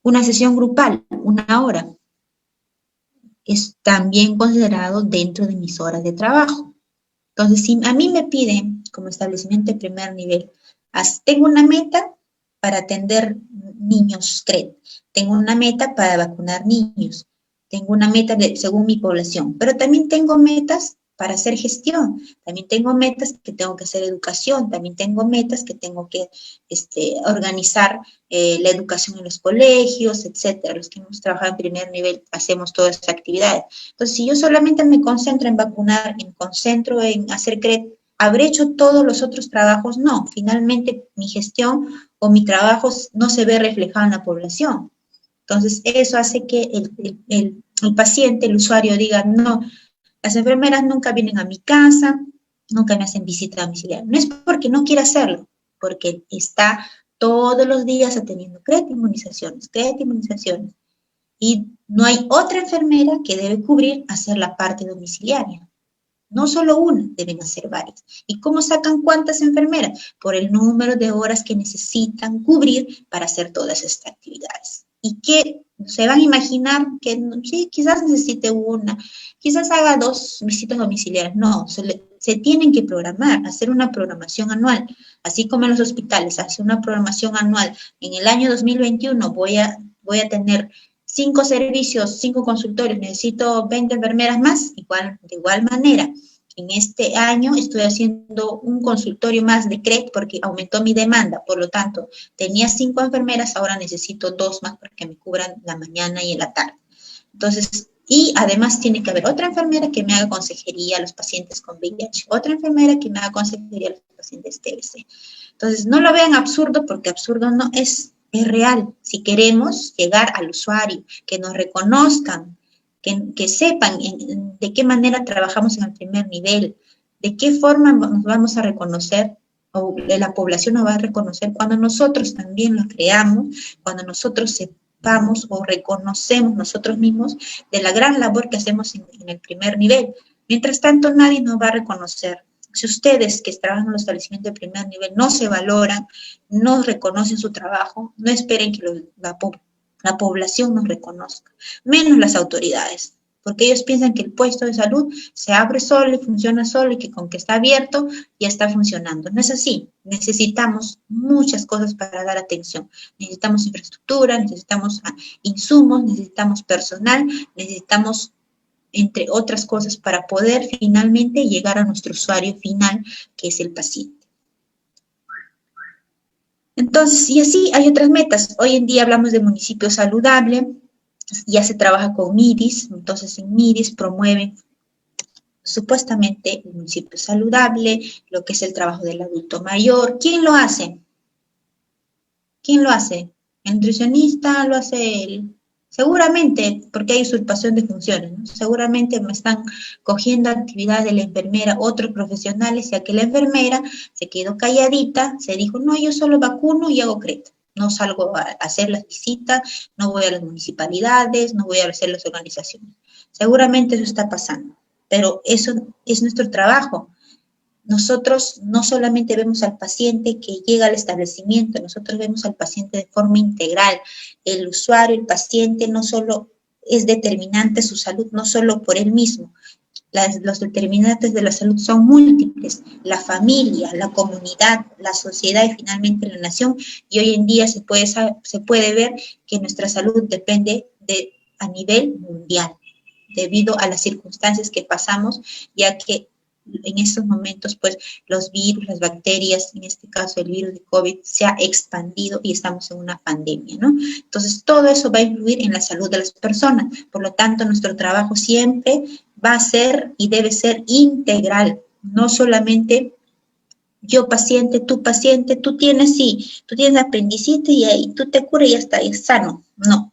Una sesión grupal, 1 hora. Es también considerado dentro de mis horas de trabajo. Entonces, si a mí me piden, como establecimiento de primer nivel, tengo una meta para atender niños CRED, tengo una meta para vacunar niños, tengo una meta según mi población, pero también tengo metas para hacer gestión, también tengo metas que tengo que hacer educación, también tengo metas que tengo que organizar la educación en los colegios, etcétera. Los que hemos trabajado en primer nivel hacemos todas esas actividades. Entonces, si yo solamente me concentro en vacunar, me concentro en hacer CRED, ¿habré hecho todos los otros trabajos? No, finalmente mi gestión o mi trabajo no se ve reflejado en la población. Entonces, eso hace que el paciente, el usuario diga, no, las enfermeras nunca vienen a mi casa, nunca me hacen visita domiciliaria. No es porque no quiera hacerlo, porque está todos los días atendiendo inmunizaciones, inmunizaciones. Y no hay otra enfermera que debe cubrir hacer la parte domiciliaria. No solo una, deben hacer varias. ¿Y cómo sacan cuántas enfermeras? Por el número de horas que necesitan cubrir para hacer todas estas actividades. Y que se van a imaginar que sí, quizás necesite una, quizás haga 2 visitas domiciliarias. No, se tienen que programar, hacer una programación anual, así como en los hospitales, hacer una programación anual. En el año 2021 voy a tener 5 servicios, 5 consultorios, necesito 20 enfermeras más, de igual manera. En este año estoy haciendo un consultorio más de CREC porque aumentó mi demanda, por lo tanto, tenía 5 enfermeras, ahora necesito 2 más para que me cubran la mañana y en la tarde. Entonces, y además tiene que haber otra enfermera que me haga consejería a los pacientes con VIH, otra enfermera que me haga consejería a los pacientes TBC. Entonces, no lo vean absurdo porque absurdo no es. Es real. Si queremos llegar al usuario, que nos reconozcan, que sepan de qué manera trabajamos en el primer nivel, de qué forma nos vamos a reconocer, o la población nos va a reconocer cuando nosotros también lo creamos, cuando nosotros sepamos o reconocemos nosotros mismos de la gran labor que hacemos en el primer nivel. Mientras tanto, nadie nos va a reconocer. Si ustedes que trabajan en los establecimientos de primer nivel no se valoran, no reconocen su trabajo, no esperen que la población nos reconozca, menos las autoridades, porque ellos piensan que el puesto de salud se abre solo y funciona solo y que con que está abierto ya está funcionando. No es así. Necesitamos muchas cosas para dar atención. Necesitamos infraestructura, necesitamos insumos, necesitamos personal, necesitamos entre otras cosas, para poder finalmente llegar a nuestro usuario final, que es el paciente. Entonces, y así hay otras metas. Hoy en día hablamos de municipio saludable, ya se trabaja con MIDIS, entonces en MIDIS promueven supuestamente el municipio saludable, lo que es el trabajo del adulto mayor. ¿Quién lo hace? ¿Quién lo hace? El nutricionista, lo hace el... Seguramente, porque hay usurpación de funciones, ¿no? Seguramente me están cogiendo actividades de la enfermera otros profesionales, ya que la enfermera se quedó calladita, se dijo, no, yo solo vacuno y hago CRET. No salgo a hacer las visitas, no voy a las municipalidades, no voy a hacer las organizaciones. Seguramente eso está pasando, pero eso es nuestro trabajo. Nosotros no solamente vemos al paciente que llega al establecimiento, nosotros vemos al paciente de forma integral. El usuario, el paciente, no solo es determinante su salud, no solo por él mismo. Los determinantes de la salud son múltiples. La familia, la comunidad, la sociedad y finalmente la nación. Y hoy en día se puede ver que nuestra salud depende a nivel mundial, debido a las circunstancias que pasamos, ya que en estos momentos, pues, los virus, las bacterias, en este caso el virus de COVID, se ha expandido y estamos en una pandemia, ¿no? Entonces, todo eso va a influir en la salud de las personas. Por lo tanto, nuestro trabajo siempre va a ser y debe ser integral, no solamente yo paciente, tú tienes apendicitis y ahí tú te curas y ya está, es sano. No.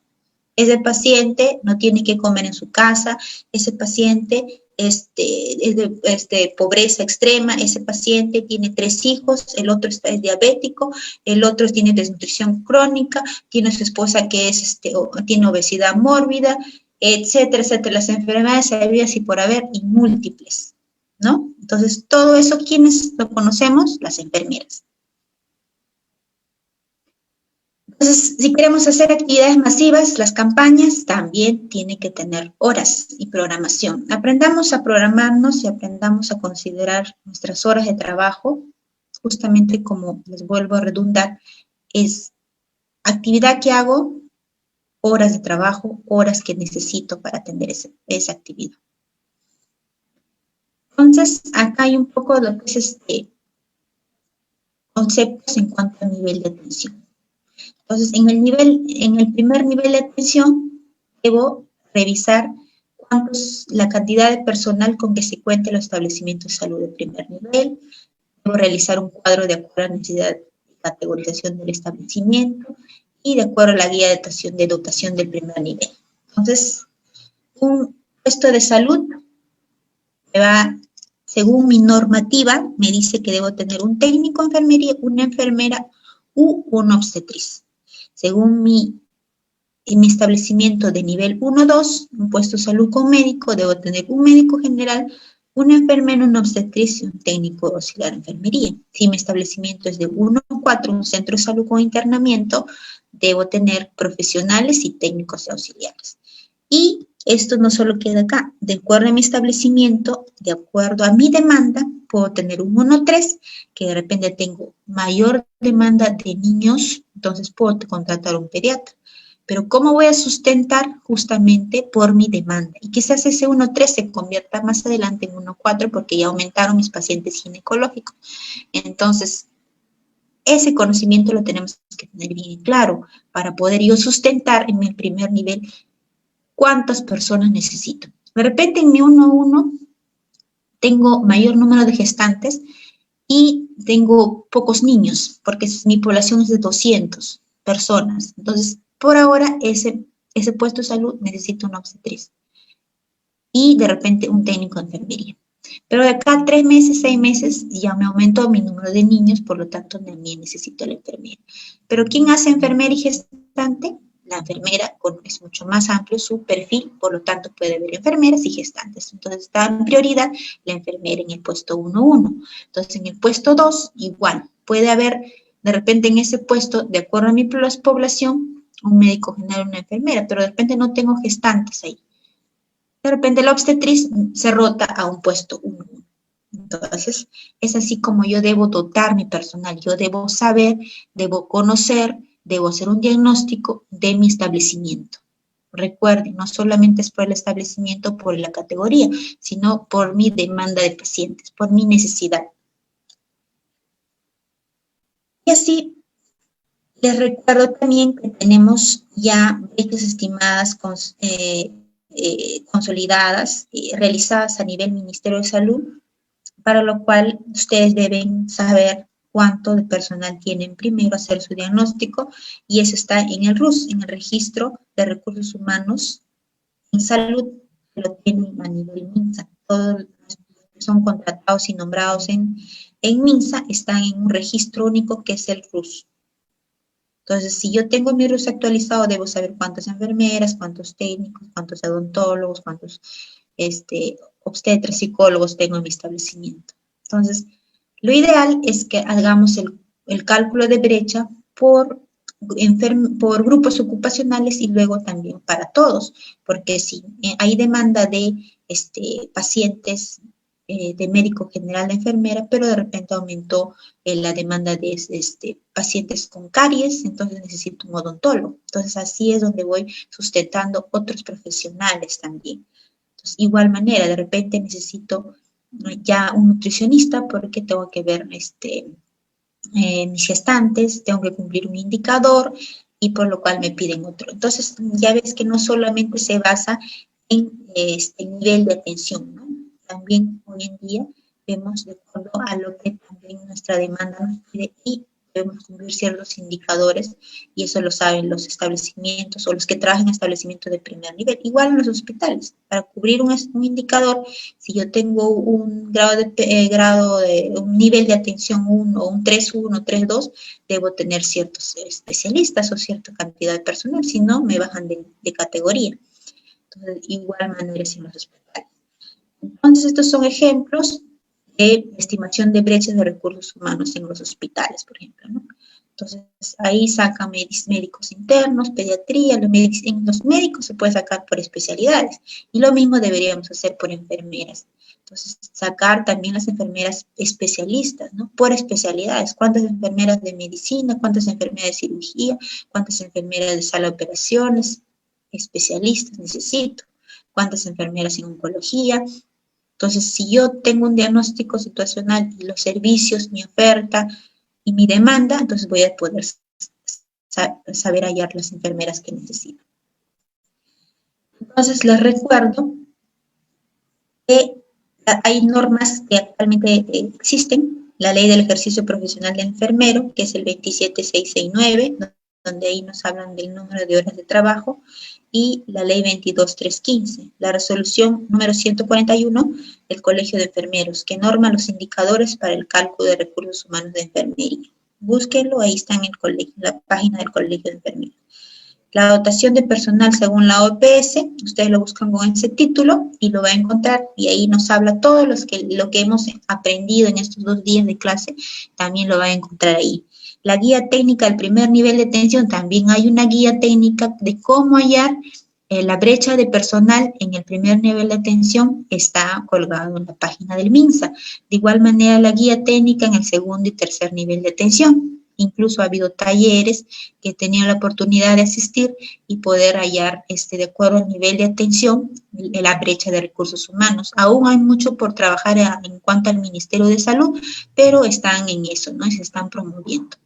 Ese paciente no tiene que comer en su casa, ese paciente es de pobreza extrema, ese paciente tiene 3 hijos, el otro es diabético, el otro tiene desnutrición crónica, tiene su esposa que tiene obesidad mórbida, etcétera, etcétera. Las enfermedades habidas y por haber y múltiples, ¿no? Entonces, todo eso, ¿quiénes lo conocemos? Las enfermeras. Entonces, si queremos hacer actividades masivas, las campañas también tienen que tener horas y programación. Aprendamos a programarnos y aprendamos a considerar nuestras horas de trabajo, justamente como les vuelvo a redundar, es actividad que hago, horas de trabajo, horas que necesito para atender esa actividad. Entonces, acá hay un poco de lo que es conceptos en cuanto a nivel de atención. Entonces, en el primer nivel de atención, debo revisar la cantidad de personal con que se cuenta en los establecimientos de salud de primer nivel. Debo realizar un cuadro de acuerdo a la necesidad de categorización del establecimiento y de acuerdo a la guía de dotación del primer nivel. Entonces, un puesto de salud según mi normativa, me dice que debo tener un técnico de enfermería, una enfermera, u una obstetriz. Según en mi establecimiento de nivel 1-2, un puesto de salud con médico, debo tener un médico general, una enfermera, una obstetriz y un técnico auxiliar de enfermería. Si mi establecimiento es de 1-4, un centro de salud con internamiento, debo tener profesionales y técnicos auxiliares. Y esto no solo queda acá, de acuerdo a mi establecimiento, de acuerdo a mi demanda, puedo tener un 1-3, que de repente tengo mayor demanda de niños, entonces puedo contratar un pediatra. Pero ¿cómo voy a sustentar? Justamente por mi demanda. Y quizás ese 1-3 se convierta más adelante en 1-4 porque ya aumentaron mis pacientes ginecológicos. Entonces, ese conocimiento lo tenemos que tener bien claro para poder yo sustentar en mi primer nivel cuántas personas necesito. De repente en mi 1-1 tengo mayor número de gestantes y tengo pocos niños porque mi población es de 200 personas. Entonces, por ahora, ese puesto de salud necesita una obstetriz y de repente un técnico de enfermería. Pero de acá a 3 meses, 6 meses, ya me aumentó mi número de niños, por lo tanto también necesito la enfermera. Pero ¿quién hace enfermera y gestante? La enfermera es mucho más amplio su perfil, por lo tanto puede haber enfermeras y gestantes. Entonces está en prioridad la enfermera en el puesto 1-1. Entonces en el puesto 2, igual, puede haber de repente en ese puesto, de acuerdo a mi población, un médico general, una enfermera, pero de repente no tengo gestantes ahí. De repente la obstetriz se rota a un puesto 1-1. Entonces, es así como yo debo dotar mi personal. Yo debo saber, debo conocer, debo hacer un diagnóstico de mi establecimiento. Recuerden, no solamente es por el establecimiento, por la categoría, sino por mi demanda de pacientes, por mi necesidad. Y así, les recuerdo también que tenemos ya brechas estimadas consolidadas, realizadas a nivel Ministerio de Salud, para lo cual ustedes deben saber cuánto de personal tienen primero, hacer su diagnóstico, y eso está en el RUS, en el Registro de Recursos Humanos en Salud, que lo tienen a nivel MINSA. Todos los que son contratados y nombrados en MINSA están en un registro único que es el RUS. Entonces, si yo tengo mi RUS actualizado, debo saber cuántas enfermeras, cuántos técnicos, cuántos odontólogos, cuántos obstetras, psicólogos tengo en mi establecimiento. Entonces, lo ideal es que hagamos el cálculo de brecha por grupos ocupacionales y luego también para todos, porque si hay demanda de pacientes de médico general, de enfermera, pero de repente aumentó la demanda de pacientes con caries, entonces necesito un odontólogo. Entonces así es donde voy sustentando otros profesionales también. Entonces, igual manera, de repente necesito ya un nutricionista porque tengo que ver mis gestantes, tengo que cumplir un indicador y por lo cual me piden otro. Entonces ya ves que no solamente se basa en este nivel de atención, ¿no? También hoy en día vemos de acuerdo a lo que también nuestra demanda nos pide y debemos cumplir ciertos indicadores y eso lo saben los establecimientos o los que trabajan en establecimientos de primer nivel. Igual en los hospitales, para cubrir un indicador, si yo tengo un un nivel de atención 1 o un 3-1, 3-2, debo tener ciertos especialistas o cierta cantidad de personal, si no me bajan de categoría. Entonces, igual manera es en los hospitales. Entonces, estos son ejemplos de estimación de brechas de recursos humanos en los hospitales, por ejemplo, ¿no? Entonces, ahí sacan médicos internos, pediatría, en los médicos se puede sacar por especialidades, y lo mismo deberíamos hacer por enfermeras. Entonces, sacar también las enfermeras especialistas, ¿no? Por especialidades, cuántas enfermeras de medicina, cuántas enfermeras de cirugía, cuántas enfermeras de sala de operaciones, especialistas necesito, cuántas enfermeras en oncología. Entonces, si yo tengo un diagnóstico situacional y los servicios, mi oferta y mi demanda, entonces voy a poder saber hallar las enfermeras que necesito. Entonces, les recuerdo que hay normas que actualmente existen. La Ley del Ejercicio Profesional de Enfermero, que es el 27669, donde ahí nos hablan del número de horas de trabajo, y la ley 22315, la resolución número 141 del Colegio de Enfermeros, que norma los indicadores para el cálculo de recursos humanos de enfermería. búsquenlo, ahí está en el colegio, la página del Colegio de Enfermería. La dotación de personal según la OPS, ustedes lo buscan con ese título y lo va a encontrar, y ahí nos habla todo lo que hemos aprendido en estos 2 días de clase, también lo va a encontrar ahí. La guía técnica del primer nivel de atención, también hay una guía técnica de cómo hallar la brecha de personal en el primer nivel de atención, está colgado en la página del MINSA. De igual manera, la guía técnica en el segundo y tercer nivel de atención. Incluso ha habido talleres que he tenido la oportunidad de asistir y poder hallar, de acuerdo al nivel de atención, la brecha de recursos humanos. Aún hay mucho por trabajar en cuanto al Ministerio de Salud, pero están en eso, ¿no? Y se están promoviendo.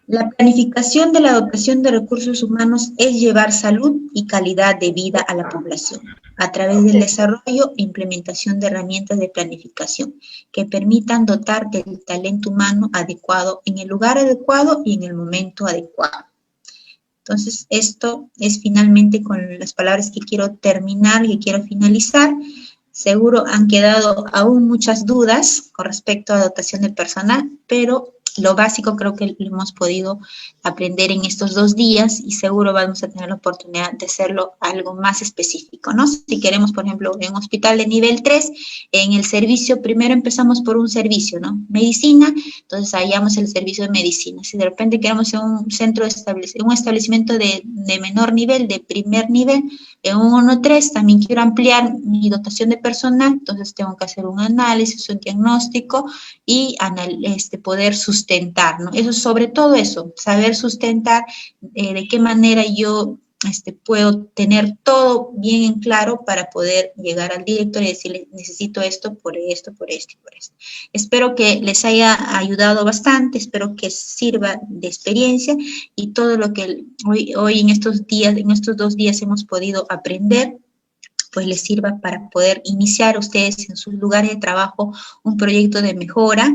La planificación de la dotación de recursos humanos es llevar salud y calidad de vida a la población a través del desarrollo e implementación de herramientas de planificación que permitan dotar del talento humano adecuado en el lugar adecuado y en el momento adecuado. Entonces, esto es finalmente con las palabras que quiero terminar y que quiero finalizar. Seguro han quedado aún muchas dudas con respecto a dotación de personal, pero lo básico creo que lo hemos podido aprender en estos 2 días y seguro vamos a tener la oportunidad de hacerlo algo más específico, ¿no? Si queremos, por ejemplo, en un hospital de nivel 3, en el servicio, primero empezamos por un servicio, ¿no? Medicina, entonces hallamos el servicio de medicina. Si de repente queremos en un centro, un establecimiento de menor nivel, de primer nivel, en un 1-3 también quiero ampliar mi dotación de personal, entonces tengo que hacer un análisis, un diagnóstico y poder sustentar, ¿no? Eso, sobre todo eso, saber sustentar de qué manera yo puedo tener todo bien en claro para poder llegar al director y decirle, necesito esto, por esto, por esto y por esto. Espero que les haya ayudado bastante, espero que sirva de experiencia y todo lo que hoy en estos 2 días hemos podido aprender, pues les sirva para poder iniciar ustedes en sus lugares de trabajo un proyecto de mejora,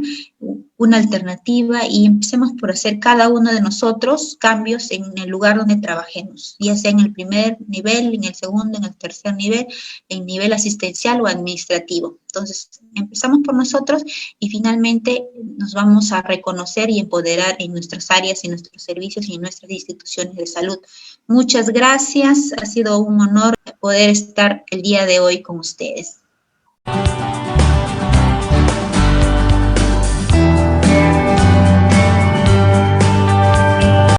una alternativa, y empecemos por hacer cada uno de nosotros cambios en el lugar donde trabajemos, ya sea en el primer nivel, en el segundo, en el tercer nivel, en nivel asistencial o administrativo. Entonces, empezamos por nosotros y finalmente nos vamos a reconocer y empoderar en nuestras áreas, en nuestros servicios y en nuestras instituciones de salud. Muchas gracias, ha sido un honor poder estar el día de hoy con ustedes.